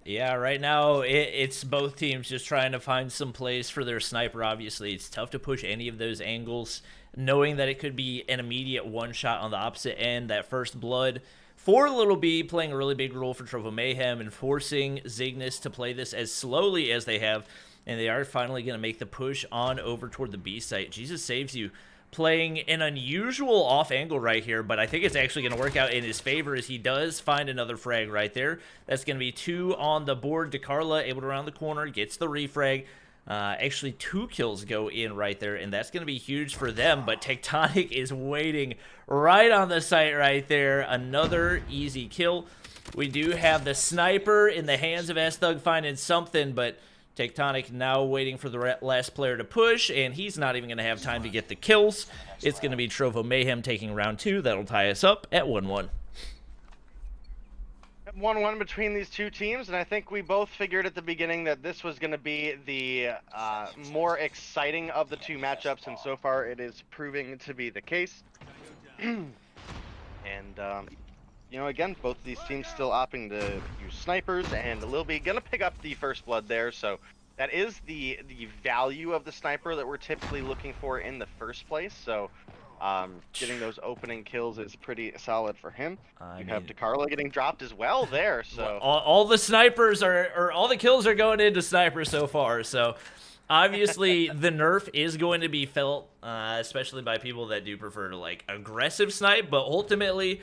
yeah, right now it's both teams just trying to find some place for their sniper. Obviously, it's tough to push any of those angles, knowing that it could be an immediate one-shot on the opposite end. That first blood for Little B playing a really big role for Trovo Mayhem and forcing Zygnus to play this as slowly as they have. And they are finally going to make the push on over toward the B site. Jesus Saves You playing an unusual off angle right here, but I think it's actually going to work out in his favor as he does find another frag right there. That's going to be 2 on the board. DeCarla able to round the corner, gets the refrag. Actually, 2 kills go in right there, and that's going to be huge for them, but Tectonic is waiting right on the site right there. Another easy kill. We do have the sniper in the hands of S-Thug finding something, but Tectonic now waiting for the last player to push, and he's not even going to have time to get the kills. It's going to be Trovo Mayhem taking round 2. That'll tie us up at 1-1. 1-1 between these two teams, and I think we both figured at the beginning that this was going to be the more exciting of the two matchups, and so far it is proving to be the case. And, you know, again, both of these teams still opting to use snipers, and Lil B gonna pick up the first blood there, so that is the value of the sniper that we're typically looking for in the first place, so getting those opening kills is pretty solid for him. You have DeCarla getting dropped as well there, so... All the snipers or all the kills are going into snipers so far, so... Obviously, the nerf is going to be felt, especially by people that do prefer to, like, aggressive snipe, but ultimately...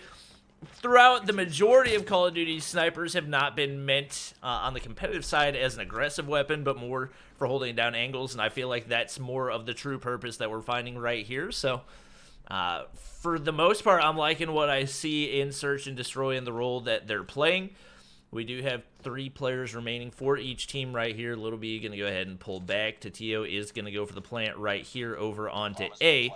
Throughout the majority of Call of Duty, snipers have not been meant on the competitive side as an aggressive weapon, but more for holding down angles, and I feel like that's more of the true purpose that we're finding right here. So, for the most part, I'm liking what I see in Search and Destroy in the role that they're playing. We do have 3 players remaining for each team right here. Little B going to go ahead and pull back. Tatio is going to go for the plant right here over onto A.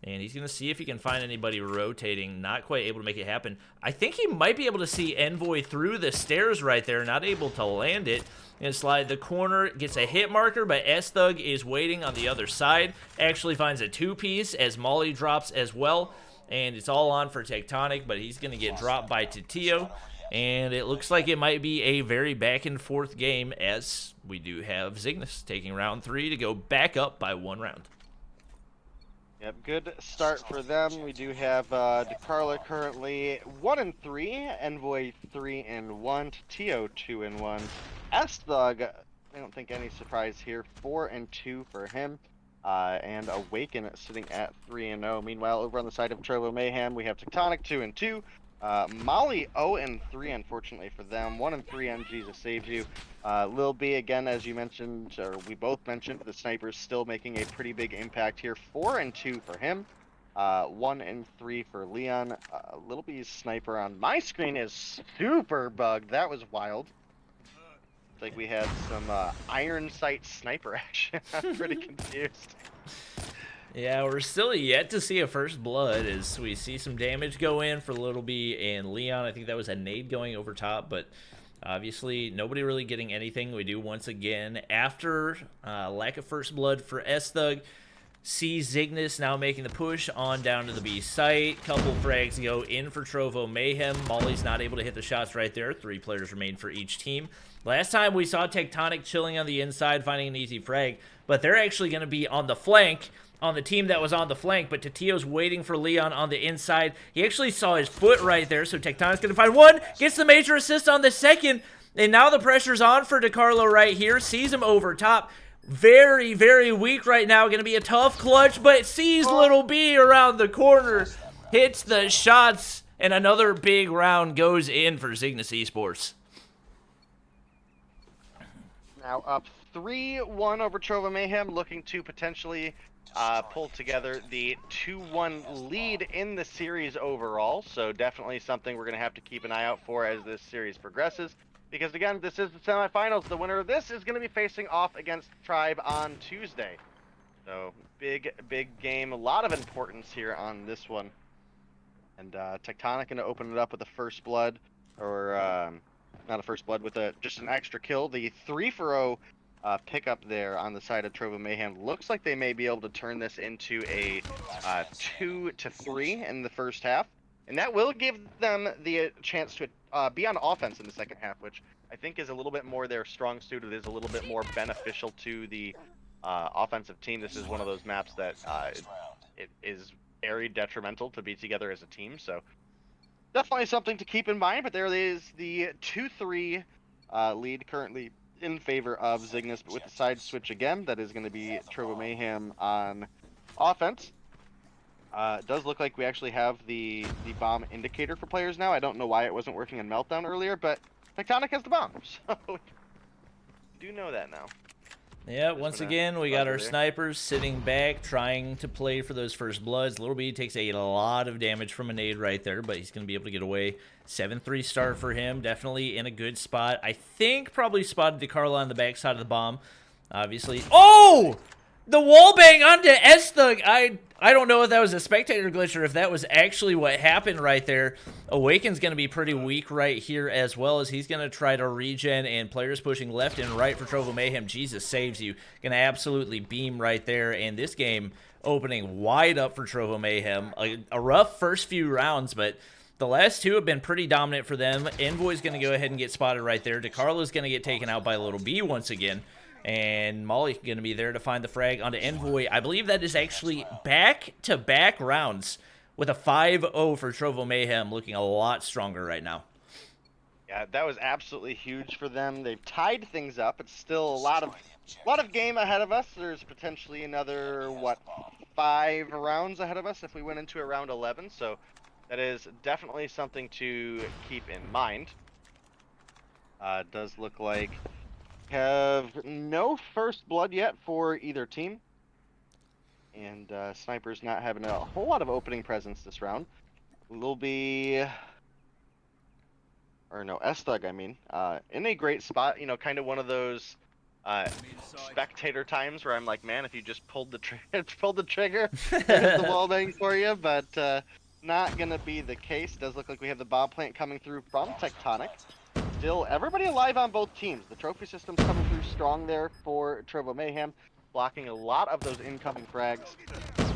And he's going to see if he can find anybody rotating. Not quite able to make it happen. I think he might be able to see Envoy through the stairs right there. Not able to land it. Going to slide the corner. Gets a hit marker, but S-Thug is waiting on the other side. Actually finds a 2-piece as Molly drops as well. And it's all on for Tectonic, but he's going to get dropped by Tatio. And it looks like it might be a very back-and-forth game as we do have Zygnus taking round 3 to go back up by 1 round. Yep, good start for them. We do have DeCarla currently 1-3, Envoy 3-1, Tatio 2-1, S-Thug, I don't think any surprise here, 4-2 for him, and Awaken sitting at 3-0. Meanwhile, over on the side of Trovo Mayhem, we have Tectonic 2-2, Molly 0-3, unfortunately for them. 1-3 on Jesus Saves You. Lil B, again, as you mentioned, or we both mentioned, the sniper's still making a pretty big impact here. 4-2 for him. 1-3 for Leon. Lil B's sniper on my screen is super bugged. That was wild. It's like we had some iron sight sniper action. I'm pretty confused. Yeah, we're still yet to see a first blood as we see some damage go in for Little B and Leon. I think that was a nade going over top, but obviously nobody really getting anything. We do once again, after lack of first blood for S-Thug, see Zygnus now making the push on down to the B site. Couple frags go in for Trovo Mayhem. Molly's not able to hit the shots right there. 3 players remain for each team. Last time we saw Tectonic chilling on the inside, finding an easy frag, but they're actually going to be on the flank, on the team that was on the flank, but Tatio's waiting for Leon on the inside. He actually saw his foot right there, so Tectonic's going to find one, gets the major assist on the second, and now the pressure's on for DeCarlo right here, sees him over top. Very, very weak right now, going to be a tough clutch, but sees Little B around the corner, hits the shots, and another big round goes in for Zygnus Esports. Now up 3-1 over Trovo Mayhem, looking to potentially pull together the 2-1 lead in the series overall. So definitely something we're going to have to keep an eye out for as this series progresses. Because again, this is the semifinals. The winner of this is going to be facing off against Tribe on Tuesday. So big game. A lot of importance here on this one. And Tectonic going to open it up with a first blood, or not a first blood, with just an extra kill. The 3-for-0 pickup there on the side of Trovo Mayhem. Looks like they may be able to turn this into a 2-3 in the first half. And that will give them the chance to be on offense in the second half, which I think is a little bit more their strong suit. It is a little bit more beneficial to the offensive team. This is one of those maps that it is very detrimental to be together as a team. So definitely something to keep in mind. But there is the 2-3 lead currently in favor of Zygnus, but with the side switch again, that is going to be Trovo Mayhem on offense. It does look like we actually have the bomb indicator for players now. I don't know why it wasn't working in Meltdown earlier, but Tectonic has the bomb, so we do know that now. Yeah, once again, we got our snipers sitting back, trying to play for those first bloods. Little B takes a lot of damage from a nade right there, but he's going to be able to get away. 7-3 start for him, definitely in a good spot. I think probably spotted DeCarlo on the backside of the bomb, obviously. Oh! The wall bang onto S-Thug. I don't know if that was a spectator glitch or if that was actually what happened right there. Awaken's going to be pretty weak right here, as well as he's going to try to regen, and players pushing left and right for Trovo Mayhem. Jesus Saves You. Going to absolutely beam right there, and this game opening wide up for Trovo Mayhem. A rough first few rounds, but the last two have been pretty dominant for them. Envoy's going to go ahead and get spotted right there. DeCarlo's going to get taken out by Little B once again. And Molly going to be there to find the frag onto Envoy. I believe that is actually back-to-back rounds with a 5-0 for Trovo Mayhem, looking a lot stronger right now. Yeah, that was absolutely huge for them. They've tied things up. It's still a lot of game ahead of us. There's potentially another, 5 rounds ahead of us if we went into a round 11. So that is definitely something to keep in mind. It does look like have no first blood yet for either team, and Sniper's not having a whole lot of opening presence this round. Will be, or no, S-Thug, I mean, in a great spot. You know, kind of one of those spectator times where I'm like, man, if you just pulled the trigger, there's the wall bang for you. But not gonna be the case. It does look like we have the bomb plant coming through from Tectonic. Still, everybody alive on both teams. The trophy system's coming through strong there for Trovo Mayhem, blocking a lot of those incoming frags.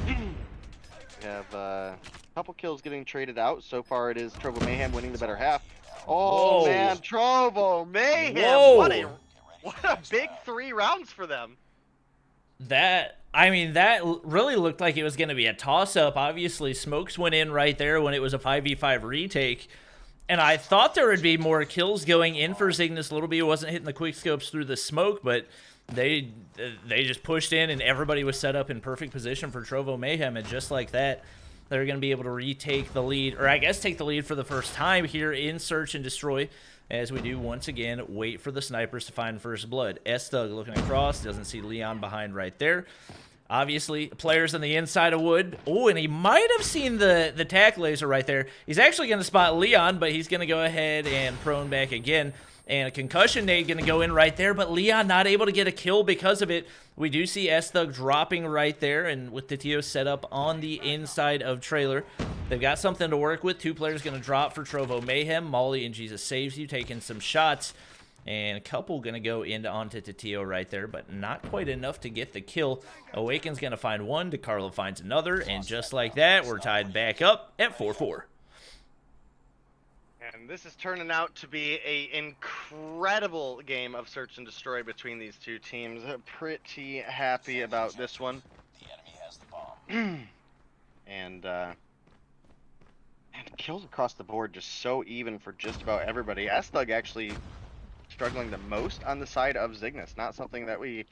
We have a couple kills getting traded out. So far, it is Trovo Mayhem winning the better half. Oh, whoa, man, Trovo Mayhem! Whoa. What a big 3 rounds for them. That really looked like it was going to be a toss-up. Obviously, smokes went in right there when it was a 5v5 retake. And I thought there would be more kills going in for Zygnus. Little B wasn't hitting the quick scopes through the smoke, but they just pushed in, and everybody was set up in perfect position for Trovo Mayhem. And just like that, They're going to be able to retake the lead, or I guess take the lead for the first time here in Search and Destroy, as we do once again wait for the snipers to find first blood. S-Thug looking across, doesn't see Leon behind right there. Obviously, players on the inside of Wood. Oh, and he might have seen the tack laser right there. He's actually going to spot Leon, but he's going to go ahead and prone back again. And a concussion nade going to go in right there, but Leon not able to get a kill because of it. We do see S-Thug dropping right there, and with the TO set up on the inside of trailer. They've got something to work with. 2 players going to drop for Trovo Mayhem. Molly and Jesus Saves You taking some shots. And a couple going to go into onto Tio right there, but not quite enough to get the kill. Awaken's going to find one. DeCarlo finds another, and just like that, we're tied back up at 4-4. And this is turning out to be an incredible game of Search and Destroy between these two teams. Pretty happy about this one. The enemy has the bomb. And kills across the board just so even for just about everybody. S-Thug actually struggling the most on the side of Zygnus. Not something that we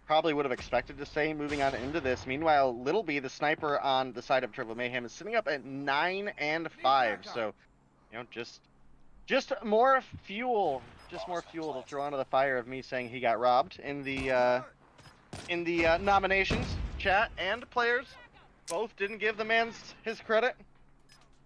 probably would have expected to say moving on into this. Meanwhile, Little B, the sniper on the side of Trovo Mayhem, is sitting up at 9 and 5. So, you know, just more fuel, to throw onto the fire of me saying he got robbed in the nominations. Chat and players both didn't give the man his credit.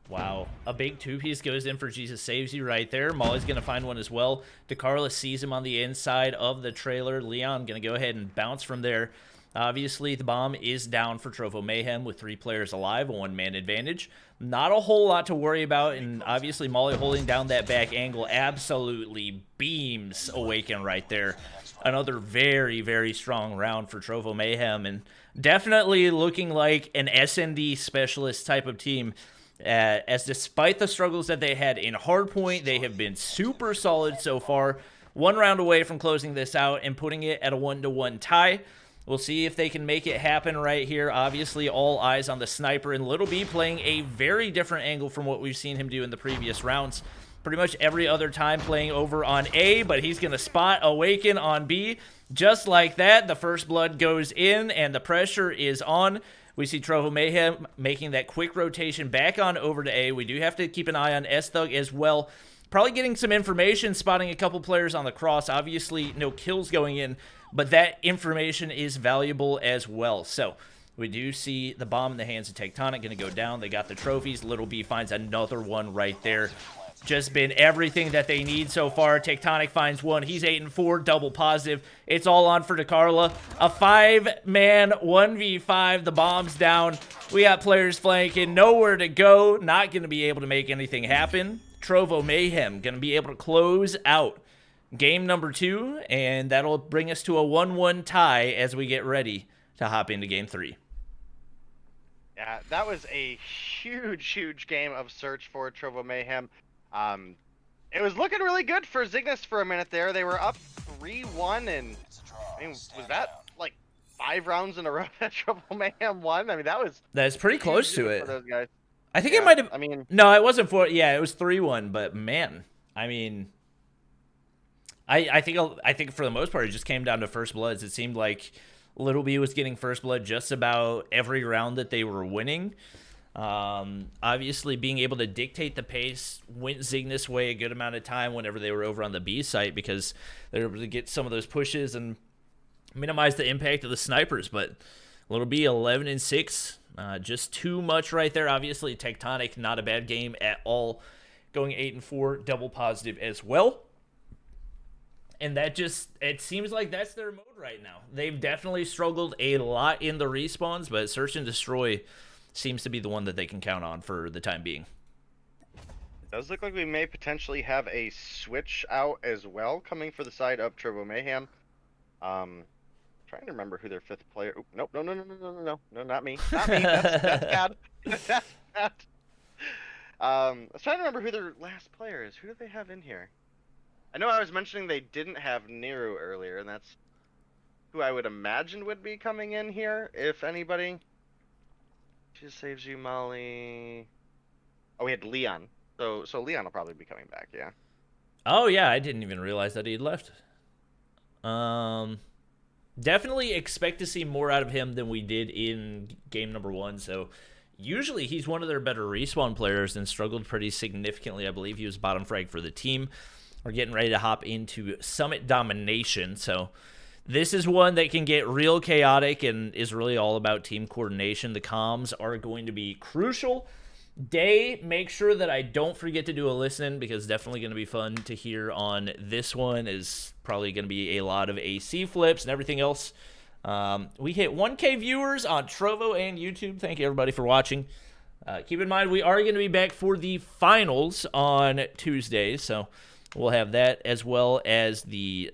Wow, a big 2-piece goes in for Jesus Saves You right there. Molly's going to find one as well. DeCarlo sees him on the inside of the trailer. Leon going to go ahead and bounce from there. Obviously, the bomb is down for Trovo Mayhem with 3 players alive, a 1-man advantage. Not a whole lot to worry about, and obviously Molly holding down that back angle absolutely beams Awaken right there. Another very, very strong round for Trovo Mayhem, and definitely looking like an SND specialist type of team. As despite the struggles that they had in Hardpoint, they have been super solid so far. 1 round away from closing this out and putting it at a 1-1 tie. We'll see if they can make it happen right here. Obviously, all eyes on the sniper, and Little B playing a very different angle from what we've seen him do in the previous rounds. Pretty much every other time playing over on A, but he's going to spot Awaken on B. Just like that, the first blood goes in, and the pressure is on. We see Trovo Mayhem making that quick rotation back on over to A. We do have to keep an eye on S-Thug as well. Probably getting some information, spotting a couple players on the cross. Obviously, no kills going in, but that information is valuable as well. So we do see the bomb in the hands of Tectonic going to go down. They got the trophies. Little B finds another one right there. Just been everything that they need so far. Tectonic finds one. He's 8 and 4, double positive. It's all on for DeCarlo. A 5-man 1v5. The bomb's down. We got players flanking. Nowhere to go. Not going to be able to make anything happen. Trovo Mayhem going to be able to close out game number 2. And that'll bring us to a 1-1 tie as we get ready to hop into game 3. Yeah, that was a huge game of Search for Trovo Mayhem. It was looking really good for Zygnus for a minute there. They were up 3-1, and I mean, was that like 5 rounds in a row that Trovo Mayhem won? I mean, that's pretty close to it. For those guys. I think it might have. I mean, no, it wasn't 4. Yeah, it was 3-1. But man, I mean, I think for the most part, it just came down to first bloods. It seemed like Little B was getting first blood just about every round that they were winning. Obviously being able to dictate the pace went Zygnus' way a good amount of time whenever they were over on the B site, because they were able to get some of those pushes and minimize the impact of the snipers. But Little B 11 and 6, just too much right there. Obviously Tectonic, not a bad game at all, going 8 and 4, double positive as well. And that just, it seems like that's their mode right now. They've definitely struggled a lot in the respawns, but Search and Destroy seems to be the one that they can count on for the time being. It does look like we may potentially have a switch out as well coming for the side of Trovo Mayhem. Trying to remember who their 5th player. Oop, nope, no, not me. Not me. That's bad. That's bad. I was trying to remember who their last player is. Who do they have in here? I know I was mentioning they didn't have Niru earlier, and that's who I would imagine would be coming in here, if anybody. Just saves you, Molly. Oh, we had Leon. So Leon will probably be coming back, yeah. Oh, yeah, I didn't even realize that he'd left. Definitely expect to see more out of him than we did in game number 1, so usually he's one of their better respawn players and struggled pretty significantly. I believe he was bottom frag for the team. We're getting ready to hop into Summit Domination, so this is one that can get real chaotic and is really all about team coordination. The comms are going to be crucial. Day, make sure that I don't forget to do a listen, because definitely going to be fun to hear on this one. Is probably going to be a lot of AC flips and everything else. We hit 1K viewers on Trovo and YouTube. Thank you, everybody, for watching. Keep in mind, we are going to be back for the finals on Tuesday, so we'll have that as well as the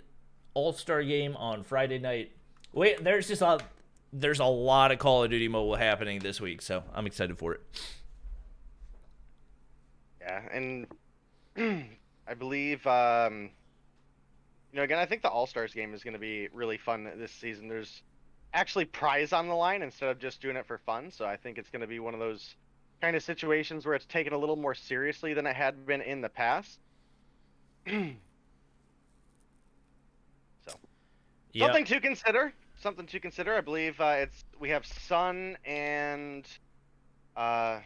All-Star game on Friday night. Wait, there's a lot of Call of Duty Mobile happening this week, so I'm excited for it. Yeah, and I believe, again, I think the All-Stars game is going to be really fun this season. There's actually prize on the line instead of just doing it for fun, so I think it's going to be one of those kind of situations where it's taken a little more seriously than it had been in the past. So, Yep. something to consider. Something to consider. I believe we have Sun and Triz.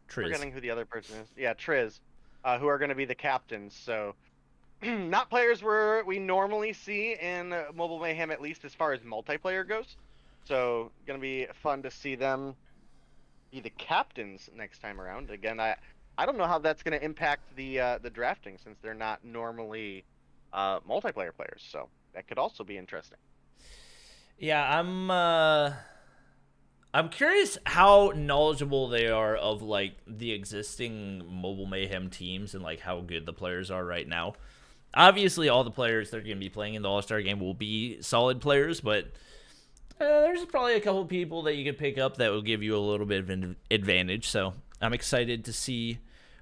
forgetting who the other person is. Yeah, Triz, who are going to be the captains. So, not players we normally see in Mobile Mayhem, at least as far as multiplayer goes. So, going to be fun to see them be the captains next time around. Again, I don't know how that's going to impact the drafting, since they're not normally multiplayer players. So that could also be interesting. Yeah, I'm curious how knowledgeable they are of like the existing Mobile Mayhem teams and like how good the players are right now. Obviously, all the players that are going to be playing in the All-Star game will be solid players, but there's probably a couple people that you could pick up that will give you a little bit of an advantage. So I'm excited to see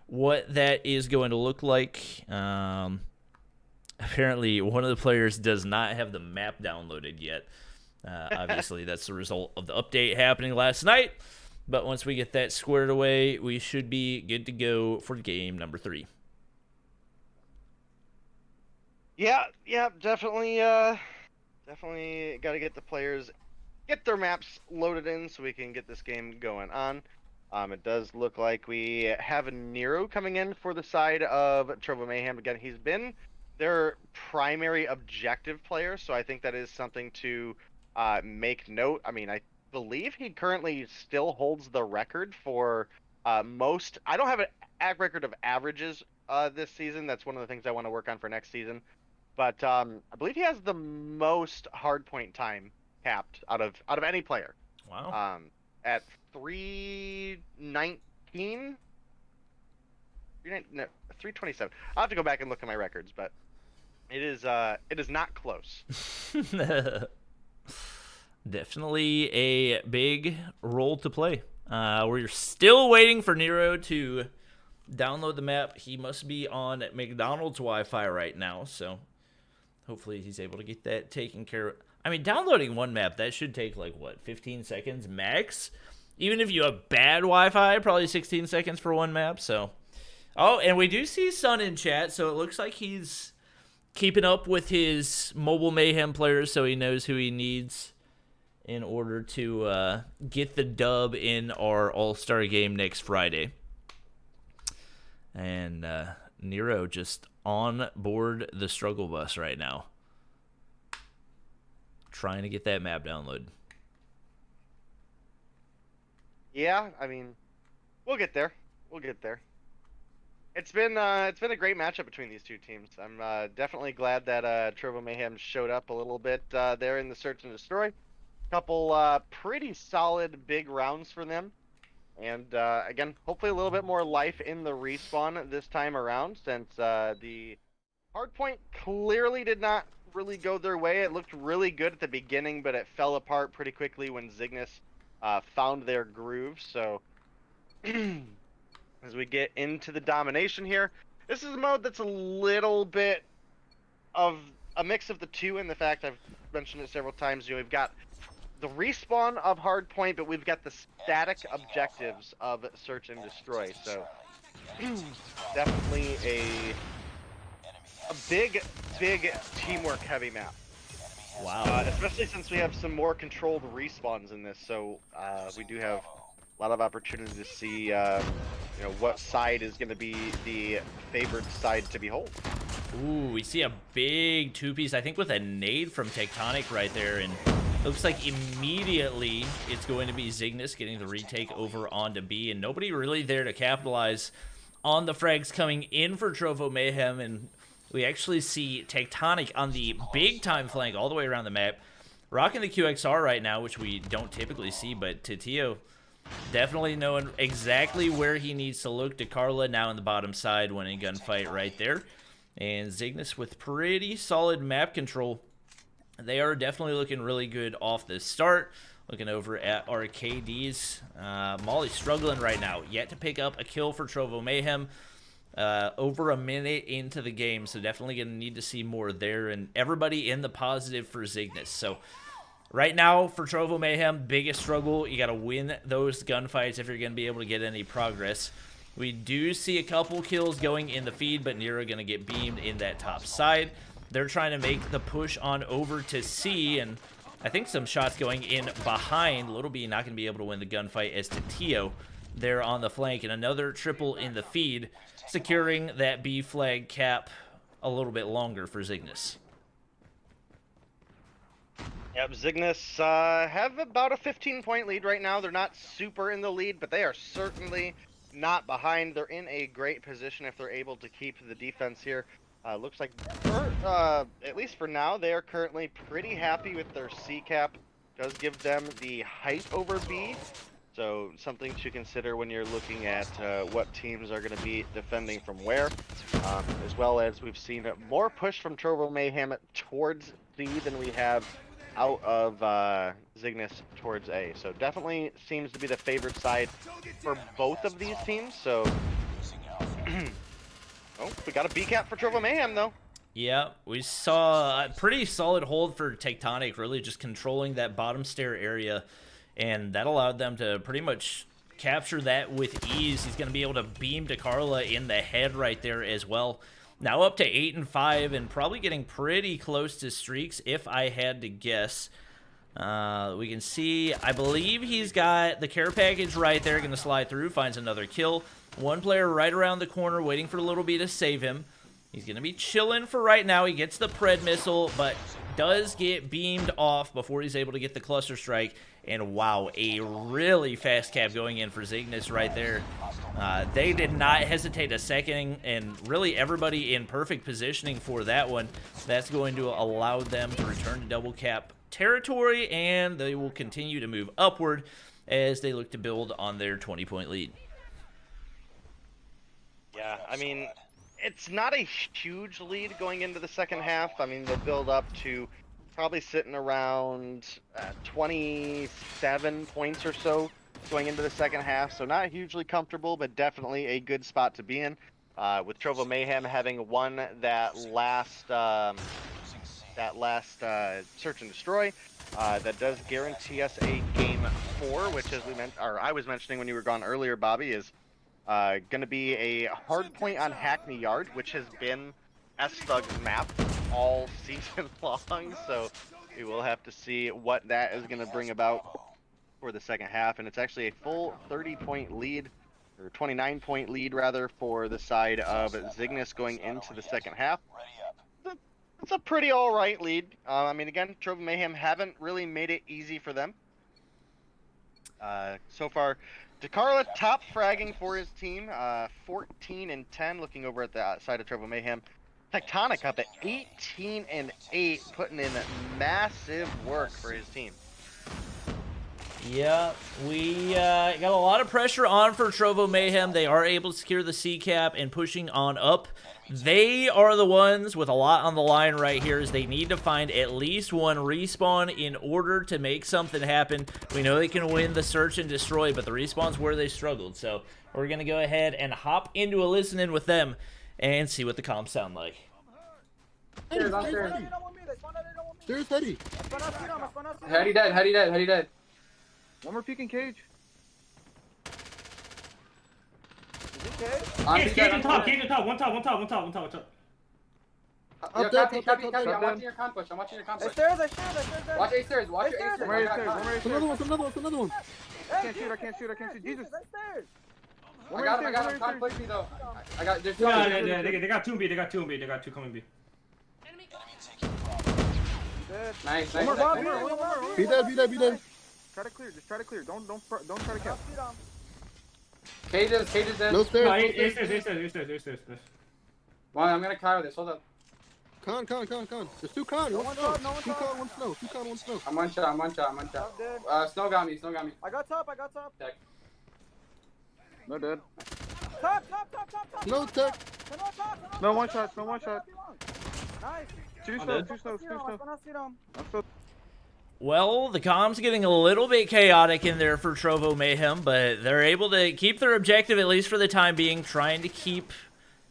what that is going to look like. Apparently, one of the players does not have the map downloaded yet. Obviously, that's the result of the update happening last night. But once we get that squared away, we should be good to go for game number 3. Yeah, definitely got to get the players, get their maps loaded in so we can get this game going on. It does look like we have a Nero coming in for the side of Trovo Mayhem. Again, he's been their primary objective player, so I think that is something to make note. I mean, I believe he currently still holds the record for most. I don't have an record of averages this season. That's one of the things I want to work on for next season. But I believe he has the most hardpoint time capped out of any player. Wow. At 319. No, 327. I'll have to go back and look at my records, but it is not close. Definitely a big role to play. We're still waiting for Nero to download the map. He must be on McDonald's Wi-Fi right now, so hopefully he's able to get that taken care of. I mean, downloading one map, that should take like, what, 15 seconds max? Even if you have bad Wi-Fi, probably 16 seconds for one map, so. Oh, and we do see Sun in chat, so it looks like he's keeping up with his Mobile Mayhem players, so he knows who he needs in order to get the dub in our All-Star game next Friday. And Nero just on board the struggle bus right now, trying to get that map downloaded. Yeah, I mean, we'll get there. It's been a great matchup between these two teams. I'm definitely glad that Trovo Mayhem showed up a little bit there in the search and destroy. Couple pretty solid big rounds for them, and again, hopefully a little bit more life in the respawn this time around, since the hardpoint clearly did not really go their way. It looked really good at the beginning, but it fell apart pretty quickly when Zygnus found their groove. So as we get into the domination here, this is a mode that's a little bit of a mix of the two, in the fact I've mentioned it several times. We've got the respawn of hardpoint, but we've got the static objectives of search and destroy. So definitely a big teamwork heavy map. Wow. Especially since we have some more controlled respawns in this. So we do have lot of opportunity to see, what side is going to be the favored side to behold. Ooh, we see a big two-piece, I think with a nade from Tectonic right there, and looks like immediately it's going to be Zygnus getting the retake over onto B, and nobody really there to capitalize on the frags coming in for Trovo Mayhem, and we actually see Tectonic on the big-time flank all the way around the map, rocking the QXR right now, which we don't typically see, but Titio definitely knowing exactly where he needs to look. DeCarla now in the bottom side, winning gunfight right there. And Zygnus with pretty solid map control. They are definitely looking really good off the start. Looking over at our KDs. Molly struggling right now. Yet to pick up a kill for Trovo Mayhem. Over a minute into the game, so definitely going to need to see more there. And everybody in the positive for Zygnus. So right now for Trovo Mayhem, biggest struggle. You got to win those gunfights if you're going to be able to get any progress. We do see a couple kills going in the feed, but Nero going to get beamed in that top side. They're trying to make the push on over to C, and I think some shots going in behind. Little B not going to be able to win the gunfight as Titio there on the flank, and another triple in the feed, securing that B flag cap a little bit longer for Zygnus. Yep, Zygnus have about a 15-point lead right now. They're not super in the lead, but they are certainly not behind. They're in a great position if they're able to keep the defense here. Looks like, at least for now, they are currently pretty happy with their C cap. Does give them the height over B, so something to consider when you're looking at what teams are going to be defending from where. As well as we've seen more push from Trovo Mayhem towards B than we have out of Zygnus towards A. So definitely seems to be the favored side for both of these teams. So, oh, we got a B cap for Trovo Mayhem though. Yeah, we saw a pretty solid hold for Tectonic, really just controlling that bottom stair area, and that allowed them to pretty much capture that with ease. He's going to be able to beam DeCarla in the head right there as well. Now up to 8-5 and probably getting pretty close to streaks if I had to guess. We can see, I believe he's got the care package right there, going to slide through, finds another kill. One player right around the corner waiting for Little B to save him. He's going to be chilling for right now. He gets the Pred missile, but does get beamed off before he's able to get the cluster strike. And wow, a really fast cap going in for Zygnus right there. They did not hesitate a second, and really everybody in perfect positioning for that one. That's going to allow them to return to double cap territory, and they will continue to move upward as they look to build on their 20-point lead. Yeah, I mean, it's not a huge lead going into the second half. I mean, they'll build up to probably sitting around 27 points or so going into the second half. So not hugely comfortable, but definitely a good spot to be in. With Trovo Mayhem having won that last search and destroy, that does guarantee us a game 4, which, as we meant, or I was mentioning when you were gone earlier, Bobby, is going to be a hard point on Hackney Yard, which has been S-Thug's map all season long, so we will have to see what that is going to bring about for the second half. And it's actually a full 30-point lead, or 29-point lead rather, for the side of Zygnus going into the second half. It's a pretty alright lead. I mean, again, Trovo Mayhem haven't really made it easy for them. So far, DeCarla top fragging for his team, 14-10, looking over at the side of Trovo Mayhem. Tectonic up at 18-8, putting in massive work for his team. Yeah, we got a lot of pressure on for Trovo Mayhem. They are able to secure the C cap and pushing on up. They are the ones with a lot on the line right here, as they need to find at least one respawn in order to make something happen. We know they can win the search and destroy, but the respawn's where they struggled. So we're going to go ahead and hop into a listen-in with them and see what the comms sound like. Stairs Eddie. Harry dead. One more peeking cage. I'm Cage on top, one top. Yo, there, Kathy, top Kathy, there, Kathy, top I'm there. watching your con push. I'm watching your con push. Stairs, stairs. Watch A stairs. Watch your A One stairs. more I A got stairs, con. one more A It's stairs. another one. I can't shoot. Jesus. I got him. Con push me though. I got. There's two. Yeah, they got two in B. They got two coming B. Nice. One more. Be dead. Try to clear. Don't try to cap. Cages in. No Well, stairs. A stairs. I'm gonna cryo this. Hold up. Con. There's two con. One snow. I'm one shot. Snow got me. I got top. Tech. No dead. Top. No tech. No one shot. Nice. Two snow. I'm still. Well, the comm's getting a little bit chaotic in there for Trovo Mayhem, but they're able to keep their objective, at least for the time being, trying to keep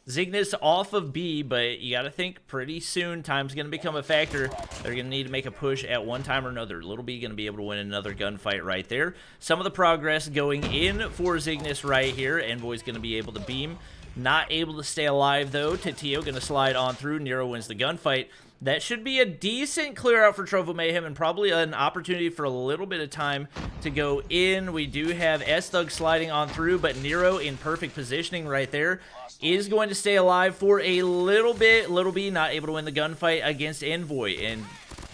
Zygnus off of B, but you got to think pretty soon time's going to become a factor. They're going to need to make a push at one time or another. Little B going to be able to win another gunfight right there. Some of the progress going in for Zygnus right here. Envoy's going to be able to beam. Not able to stay alive, though. Titio going to slide on through. Nero wins the gunfight. That should be a decent clear out for Trovo Mayhem and probably an opportunity for a little bit of time to go in. We do have S-Thug sliding on through, but Nero in perfect positioning right there is going to stay alive for a little bit. Little B not able to win the gunfight against Envoy, and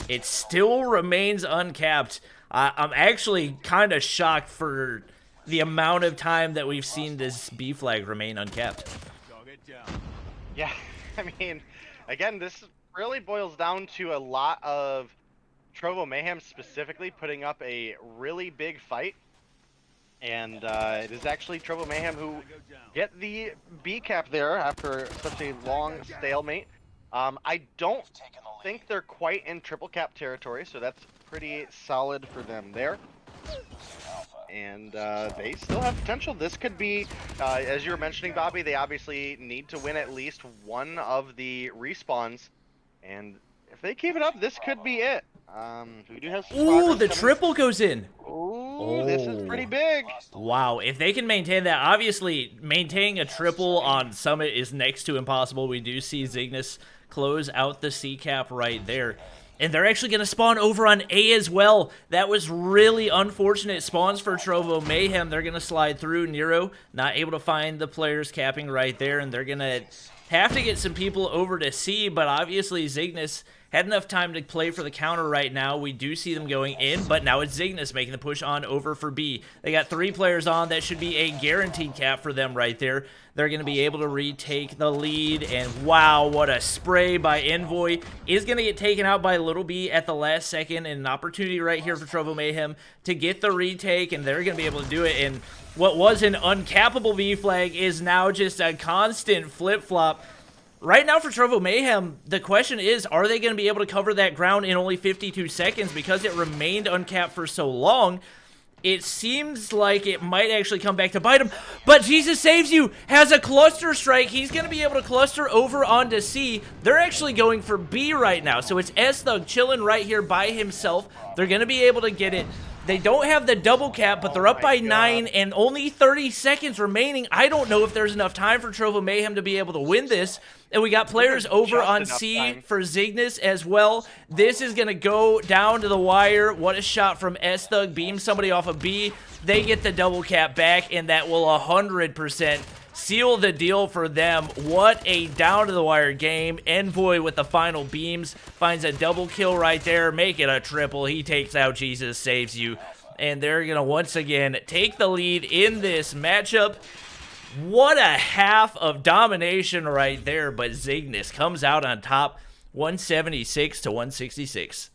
it still remains uncapped. I'm actually kind of shocked for the amount of time that we've seen this B flag remain uncapped. Yeah, I mean, again, this really boils down to a lot of Trovo Mayhem specifically putting up a really big fight. And it is actually Trovo Mayhem who get the B cap there after such a long stalemate. I don't think they're quite in triple cap territory, so that's pretty solid for them there. And they still have potential. This could be, as you were mentioning, Bobby, they obviously need to win at least one of the respawns. And if they keep it up, this could be it. We do have some Ooh, the coming. triple goes in. Ooh, this is pretty big. Wow, if they can maintain that, obviously maintaining a triple on Summit is next to impossible. We do see Zygnus close out the C cap right there. And they're actually going to spawn over on A as well. That was really unfortunate spawns for Trovo Mayhem. They're going to slide through. Nero not able to find the players capping right there, and they're going to have to get some people over to C, but obviously Zygnus had enough time to play for the counter right now. We do see them going in, but now it's Zygnus making the push on over for B. They got 3 players on. That should be a guaranteed cap for them right there. They're going to be able to retake the lead, and wow, what a spray by Envoy. Is going to get taken out by Little B at the last second, and an opportunity right here for Trovo Mayhem to get the retake, and they're going to be able to do it. And what was an uncappable B flag is now just a constant flip-flop. Right now for Trovo Mayhem, the question is, are they going to be able to cover that ground in only 52 seconds? Because it remained uncapped for so long, it seems like it might actually come back to bite him. But Jesus Saves You has a cluster strike. He's going to be able to cluster over onto C. They're actually going for B right now. So it's S-Thug chilling right here by himself. They're going to be able to get it. They don't have the double cap, but they're up by 9 and only 30 seconds remaining. I don't know if there's enough time for Trovo Mayhem to be able to win this. And we got players over on C for Zygnus as well. This is going to go down to the wire. What a shot from S-Thug. Beam somebody off of B. They get the double cap back, and that will 100% seal the deal for them. What a down-to-the-wire game. Envoy with the final beams finds a double kill right there. Make it a triple. He takes out Jesus Saves You. And they're going to once again take the lead in this matchup. What a half of domination right there, but Zygnus comes out on top 176 to 166.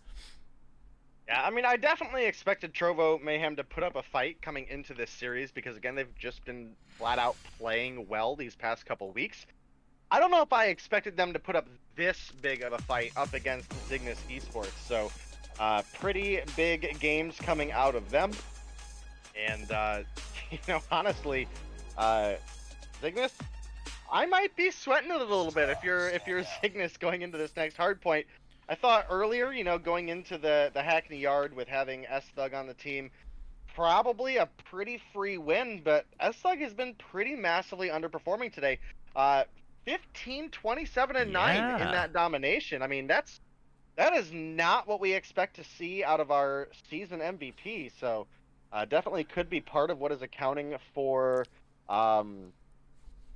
Yeah, I mean, I definitely expected Trovo Mayhem to put up a fight coming into this series because, again, they've just been flat out playing well these past couple weeks. I don't know if I expected them to put up this big of a fight up against Zygnus Esports, so pretty big games coming out of them. And, you know, honestly, Zygnus, I might be sweating it a little bit if you're Zygnus going into this next hard point. I thought earlier, you know, going into the Hackney Yard with having S-Thug on the team, probably a pretty free win, but S-Thug has been pretty massively underperforming today. 15, 27, and 9 in Yeah. that domination. I mean, that is not what we expect to see out of our season MVP. So definitely could be part of what is accounting for the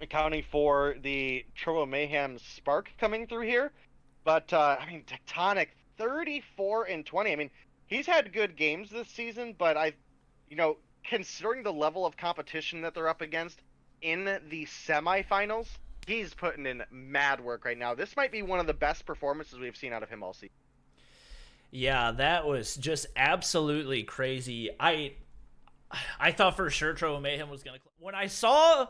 Trovo Mayhem spark coming through here. But I mean, Tectonic 34 and 20. I mean, he's had good games this season, but considering the level of competition that they're up against in the semifinals, he's putting in mad work right now. This might be one of the best performances we've seen out of him all season. Yeah, that was just absolutely crazy. I thought for sure Trovo Mayhem was going to... When I saw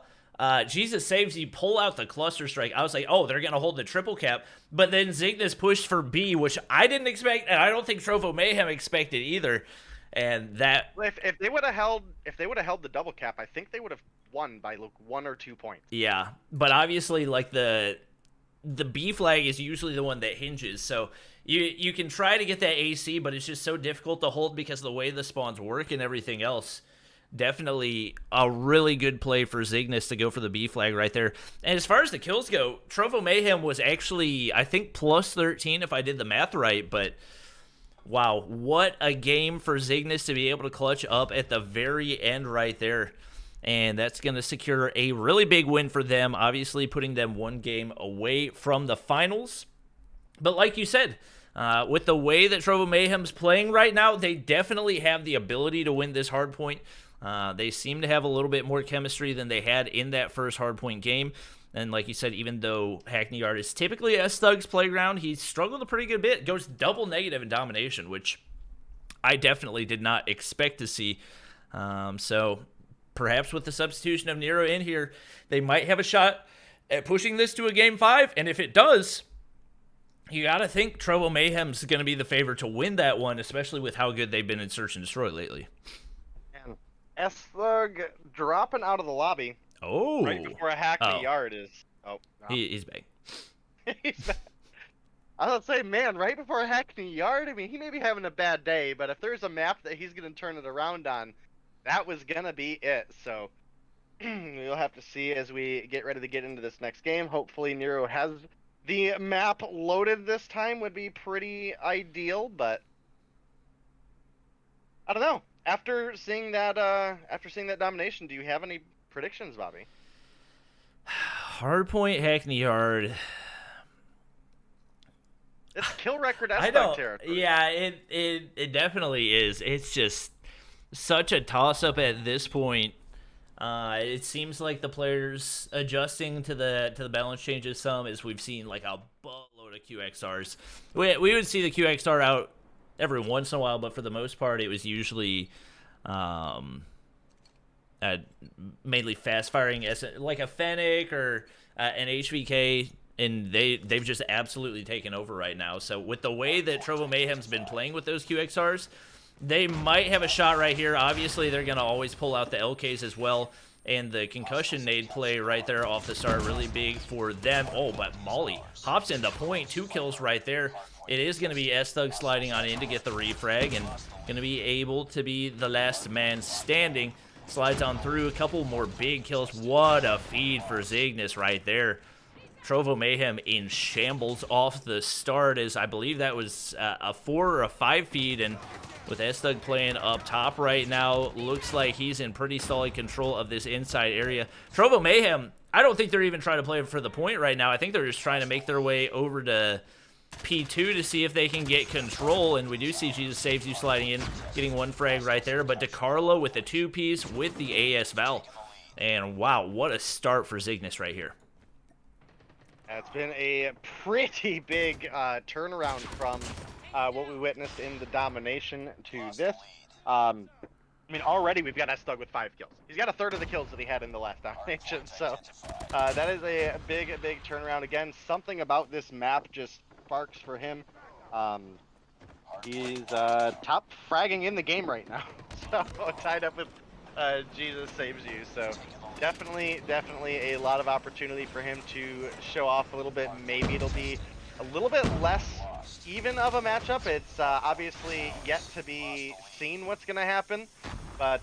Jesus Saves You pull out the cluster strike, I was like, oh, they're going to hold the triple cap. But then Zygnus pushed for B, which I didn't expect, and I don't think Trovo Mayhem expected either. And that... If they would have held the double cap, I think they would have won by like 1 or 2 points. Yeah, but obviously, like, the B flag is usually the one that hinges, so you can try to get that AC, but it's just so difficult to hold because of the way the spawns work and everything else. Definitely a really good play for Zygnus to go for the B flag right there. And as far as the kills go, Trovo Mayhem was actually, I think, plus 13 if I did the math right, but wow, what a game for Zygnus to be able to clutch up at the very end right there. And that's going to secure a really big win for them, obviously putting them 1 game away from the finals. But like you said, with the way that Trovo Mayhem's playing right now, they definitely have the ability to win this hardpoint. They seem to have a little bit more chemistry than they had in that first hardpoint game. And like you said, even though Hackney Yard is typically S-Thug's playground, he struggled a pretty good bit. Goes double negative in domination, which I definitely did not expect to see. So perhaps with the substitution of Nero in here, they might have a shot at pushing this to a Game 5. And if it does, you got to think Trovo Mayhem's going to be the favorite to win that one, especially with how good they've been in Search and Destroy lately. And S-Thug dropping out of the lobby. Oh. Right before a Hackney Yard is... Oh, no. He's back. He's back. I was going to say, man, right before a Hackney Yard, I mean, he may be having a bad day, but if there's a map that he's going to turn it around on, that was going to be it. So we'll have to see as we get ready to get into this next game. Hopefully Nero has the map loaded this time, would be pretty ideal, but I don't know. After seeing that domination, do you have any predictions, Bobby? Hardpoint Hackney Yard. It's kill record I S-Thug know. territory. Yeah, it definitely is. It's just such a toss-up at this point. It seems like the players adjusting to the balance changes some, as we've seen like a buttload of QXRs. We would see the QXR out every once in a while, but for the most part, it was usually mainly fast-firing, like a Fennec or an HVK, and they've just absolutely taken over right now. So with the way that Trovo Mayhem's been playing with those QXRs, they might have a shot right here. Obviously, they're going to always pull out the LKs as well. And the concussion nade play right there off the start, really big for them. Oh, but Molly hops in the point. 2 kills right there. It is going to be S-Thug sliding on in to get the refrag and going to be able to be the last man standing. Slides on through. A couple more big kills. What a feed for Zygnus right there. Trovo Mayhem in shambles off the start, as I believe that was a 4 or a 5 feed, and with S-Thug playing up top right now, looks like he's in pretty solid control of this inside area. Trovo Mayhem, I don't think they're even trying to play for the point right now. I think they're just trying to make their way over to P2 to see if they can get control, and we do see Jesus Saves You sliding in, getting 1 frag right there, but DeCarlo with the 2-piece with the AS Val. And wow, what a start for Zygnus right here. It's been a pretty big turnaround from what we witnessed in the domination to this. I mean, already we've got S-Thug with 5 kills. He's got a third of the kills that he had in the last domination, so that is a big turnaround. Again, something about this map just sparks for him. He's top fragging in the game right now, so tied up with Jesus Saves You, so definitely a lot of opportunity for him to show off a little bit. Maybe it'll be a little bit less even of a matchup. It's obviously yet to be seen what's going to happen, but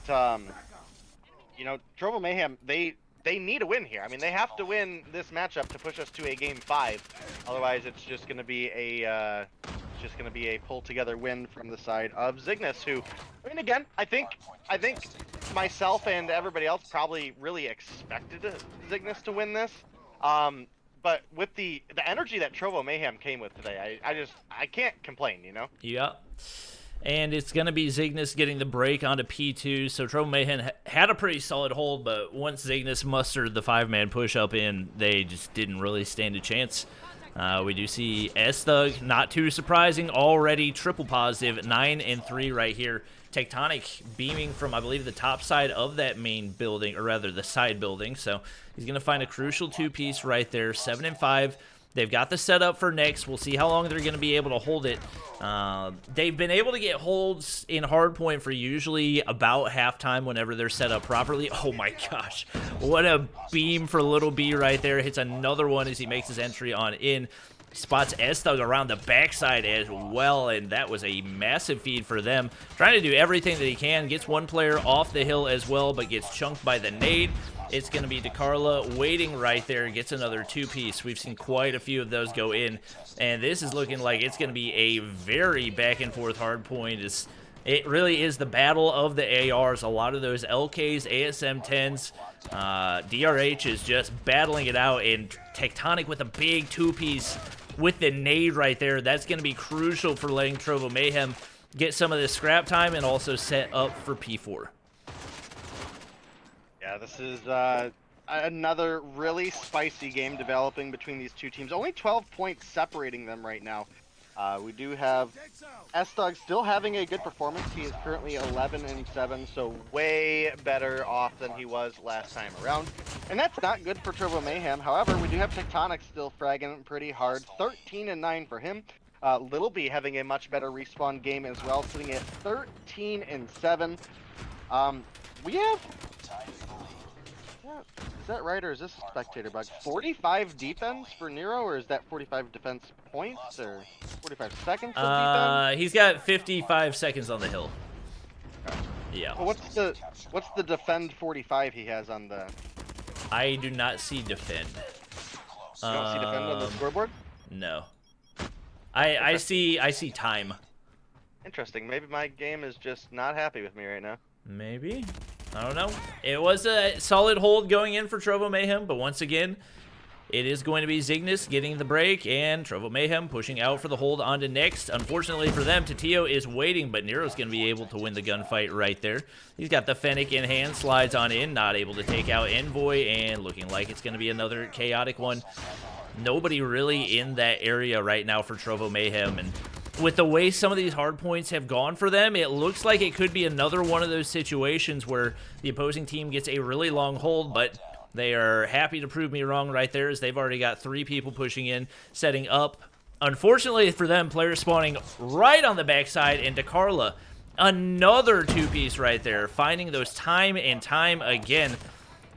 you know, Trovo Mayhem, they they need a win here. I mean, they have to win this matchup to push us to a game 5. Otherwise, it's just going to be a pull together win from the side of Zygnus, who, I mean, again, I think myself and everybody else probably really expected Zygnus to win this. But with the energy that Trovo Mayhem came with today, I can't complain, you know? Yeah. And it's going to be Zygnus getting the break onto P2. So Trovo Mayhem had a pretty solid hold, but once Zygnus mustered the 5-man push-up in, they just didn't really stand a chance. We do see S-Thug, not too surprising, already triple positive, 9 and 3 right here. Tectonic beaming from, I believe, the top side of that main building, or rather the side building. So he's going to find a crucial 2-piece right there, 7 and 5. They've got the setup for next. We'll see how long they're going to be able to hold it. They've been able to get holds in hardpoint for usually about halftime whenever they're set up properly. Oh my gosh. What a beam for Little B right there. Hits another one as he makes his entry on in. Spots S-Thug around the backside as well, and that was a massive feed for them. Trying to do everything that he can. Gets one player off the hill as well, but gets chunked by the nade. It's going to be DeCarla waiting right there. Gets another 2-piece. We've seen quite a few of those go in, and this is looking like it's going to be a very back-and-forth hard point. It really is the battle of the ARs. A lot of those LKs, ASM-10s, DRH is just battling it out, and Tectonic with a big 2-piece with the nade right there. That's going to be crucial for letting Trovo Mayhem get some of this scrap time and also set up for P4. Yeah, this is another really spicy game developing between these two teams. Only 12 points separating them right now. We do have S-Thug still having a good performance. He is currently 11 and 7, so way better off than he was last time around. And that's not good for Trovo Mayhem. However, we do have Tectonic still fragging pretty hard. 13 and 9 for him. Little B having a much better respawn game as well, sitting at 13 and 7. We have... Is that right, or is this a spectator bug? 45 defense for Nero, or is that 45 defense points, or 45 seconds of defense? He's got 55 seconds on the hill. Okay. Yeah. Well, what's the defend 45 he has on the... I do not see defend. You don't see defend on the scoreboard? No. I see time. Interesting. Maybe my game is just not happy with me right now. Maybe. I don't know. It was a solid hold going in for Trovo Mayhem, but once again, it is going to be Zygnus getting the break, and Trovo Mayhem pushing out for the hold onto next. Unfortunately for them, Tatio is waiting, but Nero's going to be able to win the gunfight right there. He's got the Fennec in hand, slides on in, not able to take out Envoy, and looking like it's going to be another chaotic one. Nobody really in that area right now for Trovo Mayhem, and with the way some of these hard points have gone for them, it looks like it could be another one of those situations where the opposing team gets a really long hold, but they are happy to prove me wrong right there, as they've already got 3 people pushing in, setting up. Unfortunately for them, players spawning right on the backside, and DeCarla, another 2-piece right there, finding those time and time again.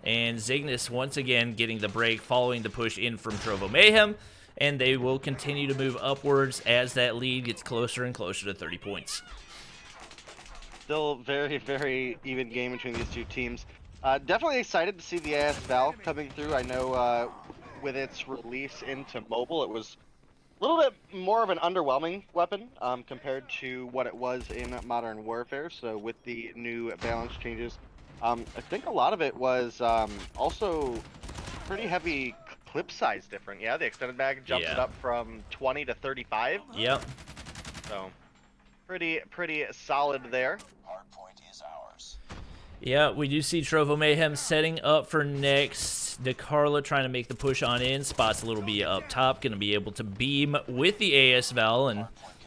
And Zygnus once again getting the break following the push in from Trovo Mayhem. And they will continue to move upwards as that lead gets closer and closer to 30 points. Still very, very even game between these two teams. Definitely excited to see the AS Val coming through. I know with its release into mobile, it was a little bit more of an underwhelming weapon compared to what it was in Modern Warfare. So with the new balance changes, I think a lot of it was also pretty heavy clip size different. Yeah, the extended mag jumps it up from 20 to 35. Yep. So pretty solid there. Hardpoint is ours. Yeah, we do see Trovo Mayhem setting up for next. DeCarla trying to make the push on in. Spots a Little B up top. Going to be able to beam with the AS Val, and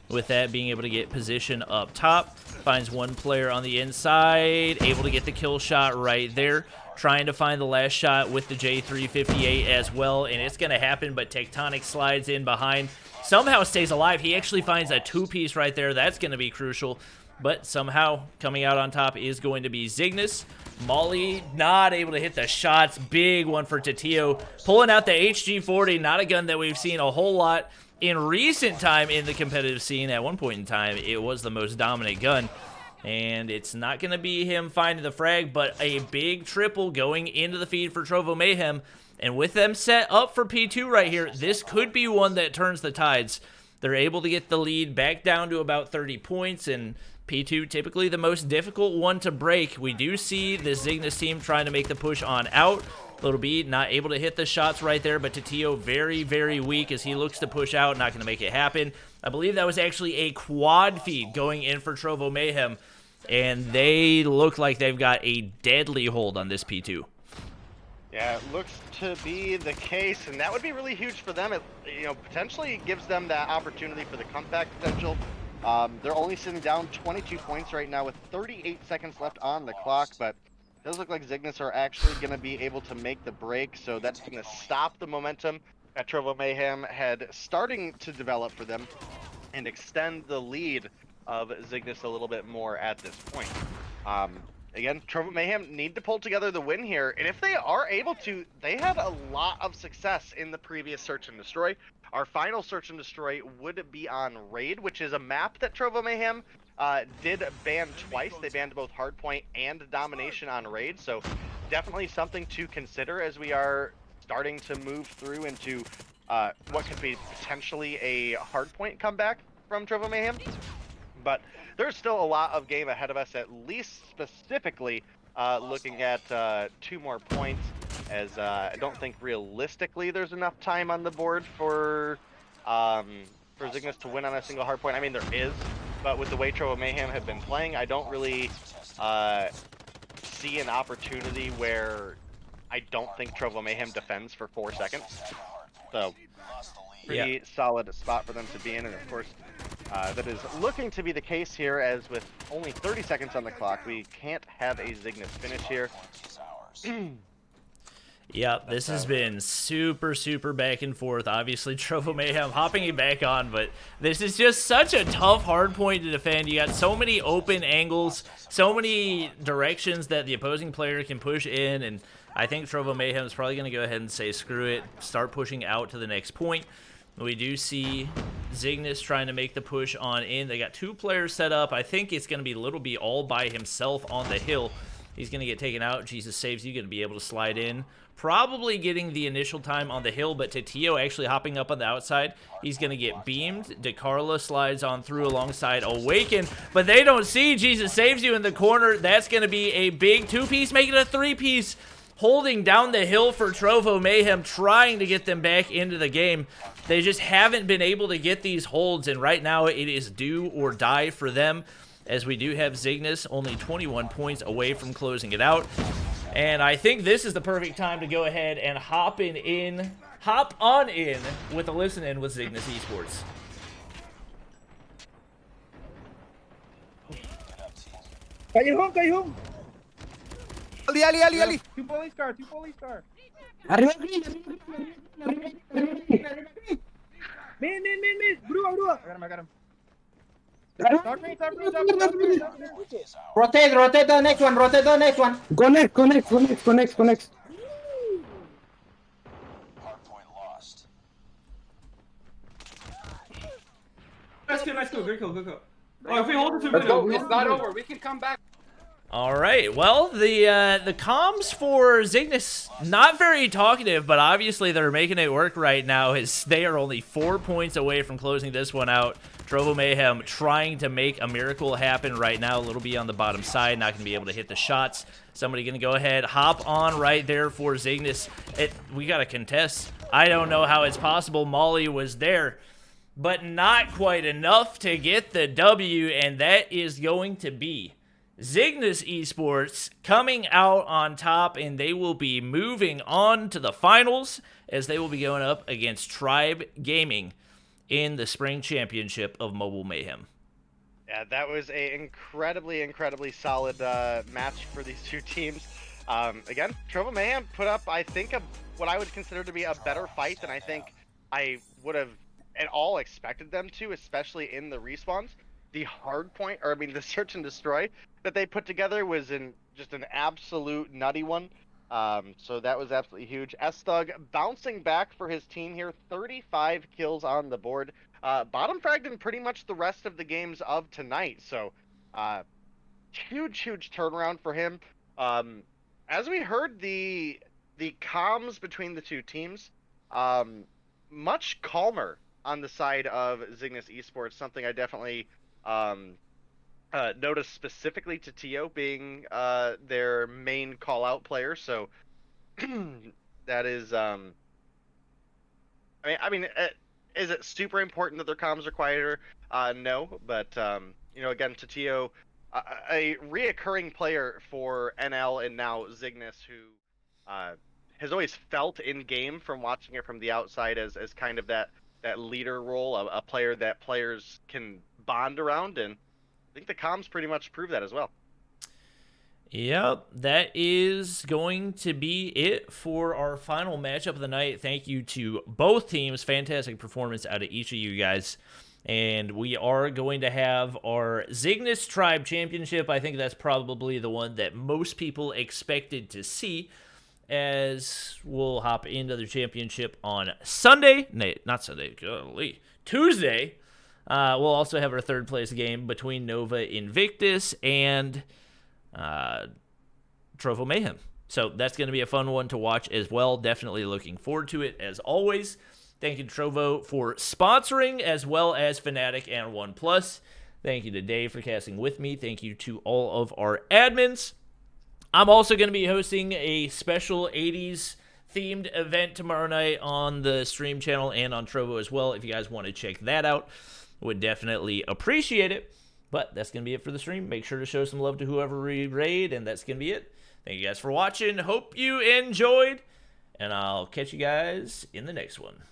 with that being able to get position up top. Finds one player on the inside. Able to get the kill shot right there. Trying to find the last shot with the J358 as well, and it's going to happen, but Tectonic slides in behind. Somehow stays alive. He actually finds a 2-piece right there. That's going to be crucial, but somehow coming out on top is going to be Zygnus. Molly not able to hit the shots. Big one for Tatio. Pulling out the HG40, not a gun that we've seen a whole lot in recent time in the competitive scene. At one point in time, it was the most dominant gun. And it's not going to be him finding the frag, but a big triple going into the feed for Trovo Mayhem. And with them set up for P2 right here, this could be one that turns the tides. They're able to get the lead back down to about 30 points, and P2 typically the most difficult one to break. We do see the Zygnus team trying to make the push on out. Little B not able to hit the shots right there, but Tatio very, very weak as he looks to push out, not going to make it happen. I believe that was actually a quad feed going in for Trovo Mayhem, and they look like they've got a deadly hold on this P2. Yeah, it looks to be the case, and that would be really huge for them. It, potentially gives them that opportunity for the comeback potential. They're only sitting down 22 points right now with 38 seconds left on the clock, but it does look like Zygnus are actually going to be able to make the break, so that's going to stop the momentum that Trovo Mayhem had starting to develop for them and extend the lead of Zygnus a little bit more at this point. Again, Trovo Mayhem need to pull together the win here, and if they are able to, they had a lot of success in the previous Search and Destroy. Our final Search and Destroy would be on Raid, which is a map that Trovo Mayhem did ban twice. They banned both Hardpoint and Domination on Raid, so definitely something to consider as we are starting to move through into what could be potentially a Hardpoint comeback from Trovo Mayhem. But there's still a lot of game ahead of us, at least specifically looking at 2 more points, as I don't think realistically there's enough time on the board for Zygnus to win on a single hard point. I mean, there is, but with the way Trovo Mayhem have been playing, I don't really see an opportunity where I don't think Trovo Mayhem defends for 4 seconds. So, pretty solid spot for them to be in, and of course, that is looking to be the case here, as with only 30 seconds on the clock, we can't have a Zygnus finish here. Yep, this has been super, super back and forth. Obviously, Trovo Mayhem hopping it back on, but this is just such a tough hard point to defend. You got so many open angles, so many directions that the opposing player can push in, and I think Trovo Mayhem is probably going to go ahead and say, screw it, start pushing out to the next point. We do see Zygnus trying to make the push on in. They got 2 players set up. I think it's going to be Little B all by himself on the hill. He's going to get taken out. Jesus saves you. Going to be able to slide in. Probably getting the initial time on the hill, but Tatio actually hopping up on the outside. He's going to get beamed. DeCarla slides on through alongside Awaken, but they don't see Jesus saves you in the corner. That's going to be a big 2-piece, making it a 3-piece. Holding down the hill for Trovo Mayhem, trying to get them back into the game. They just haven't been able to get these holds, and right now it is do or die for them, as we do have Zygnus only 21 points away from closing it out. And I think this is the perfect time to go ahead and hop on in with a listen in with Zygnus Esports. Kayo home. Ali. 2 police car, 2 police car. Arriba green. Main. Berdua. I got him. Rotate the next one. Connect. Hardpoint lost. Nice kill. Good kill. Oh, if we hold it to Let's go. It's not over. We can come back. All right, well, the comms for Zygnus, not very talkative, but obviously they're making it work right now, as they are only 4 points away from closing this one out. Trovo Mayhem trying to make a miracle happen right now. Little B on the bottom side, not going to be able to hit the shots. Somebody going to go ahead, hop on right there for Zygnus. We got to contest. I don't know how it's possible. Molly was there, but not quite enough to get the W, and that is going to be Zygnus Esports coming out on top, and they will be moving on to the finals, as they will be going up against Tribe Gaming in the Spring Championship of Mobile Mayhem. Yeah, that was a incredibly solid match for these 2 teams. Again, Trovo Mayhem put up, I think, what I would consider to be a better fight than I think I would have at all expected them to, especially in the respawns. The the Search and Destroy that they put together was just an absolute nutty one. So that was absolutely huge. S-Thug bouncing back for his team here, 35 kills on the board. Bottom fragged in pretty much the rest of the games of tonight. So huge turnaround for him. As we heard, the comms between the two teams, much calmer on the side of Zygnus Esports. Something I definitely noticed specifically to Tio being their main call-out player. So that is, is it super important that their comms are quieter? No, but you know, again, to Tio, a reoccurring player for NL and now Zygnus, who has always felt in game from watching it from the outside as kind of that leader role, a player that players can bond around, and I think the comms pretty much prove that as well. Yep, that is going to be it for our final matchup of the night. Thank you to both teams. Fantastic performance out of each of you guys. And we are going to have our Zygnus Tribe Championship. I think that's probably the one that most people expected to see, as we'll hop into the championship on Sunday. No, not Sunday. Golly. Tuesday. We'll also have our third place game between Nova Invictus and Trovo Mayhem. So that's going to be a fun one to watch as well. Definitely looking forward to it as always. Thank you to Trovo for sponsoring, as well as Fnatic and OnePlus. Thank you to Dave for casting with me. Thank you to all of our admins. I'm also going to be hosting a special 80s themed event tomorrow night on the stream channel and on Trovo as well. If you guys want to check that out, would definitely appreciate it. But that's going to be it for the stream. Make sure to show some love to whoever we raid, and that's going to be it. Thank you guys for watching. Hope you enjoyed, and I'll catch you guys in the next one.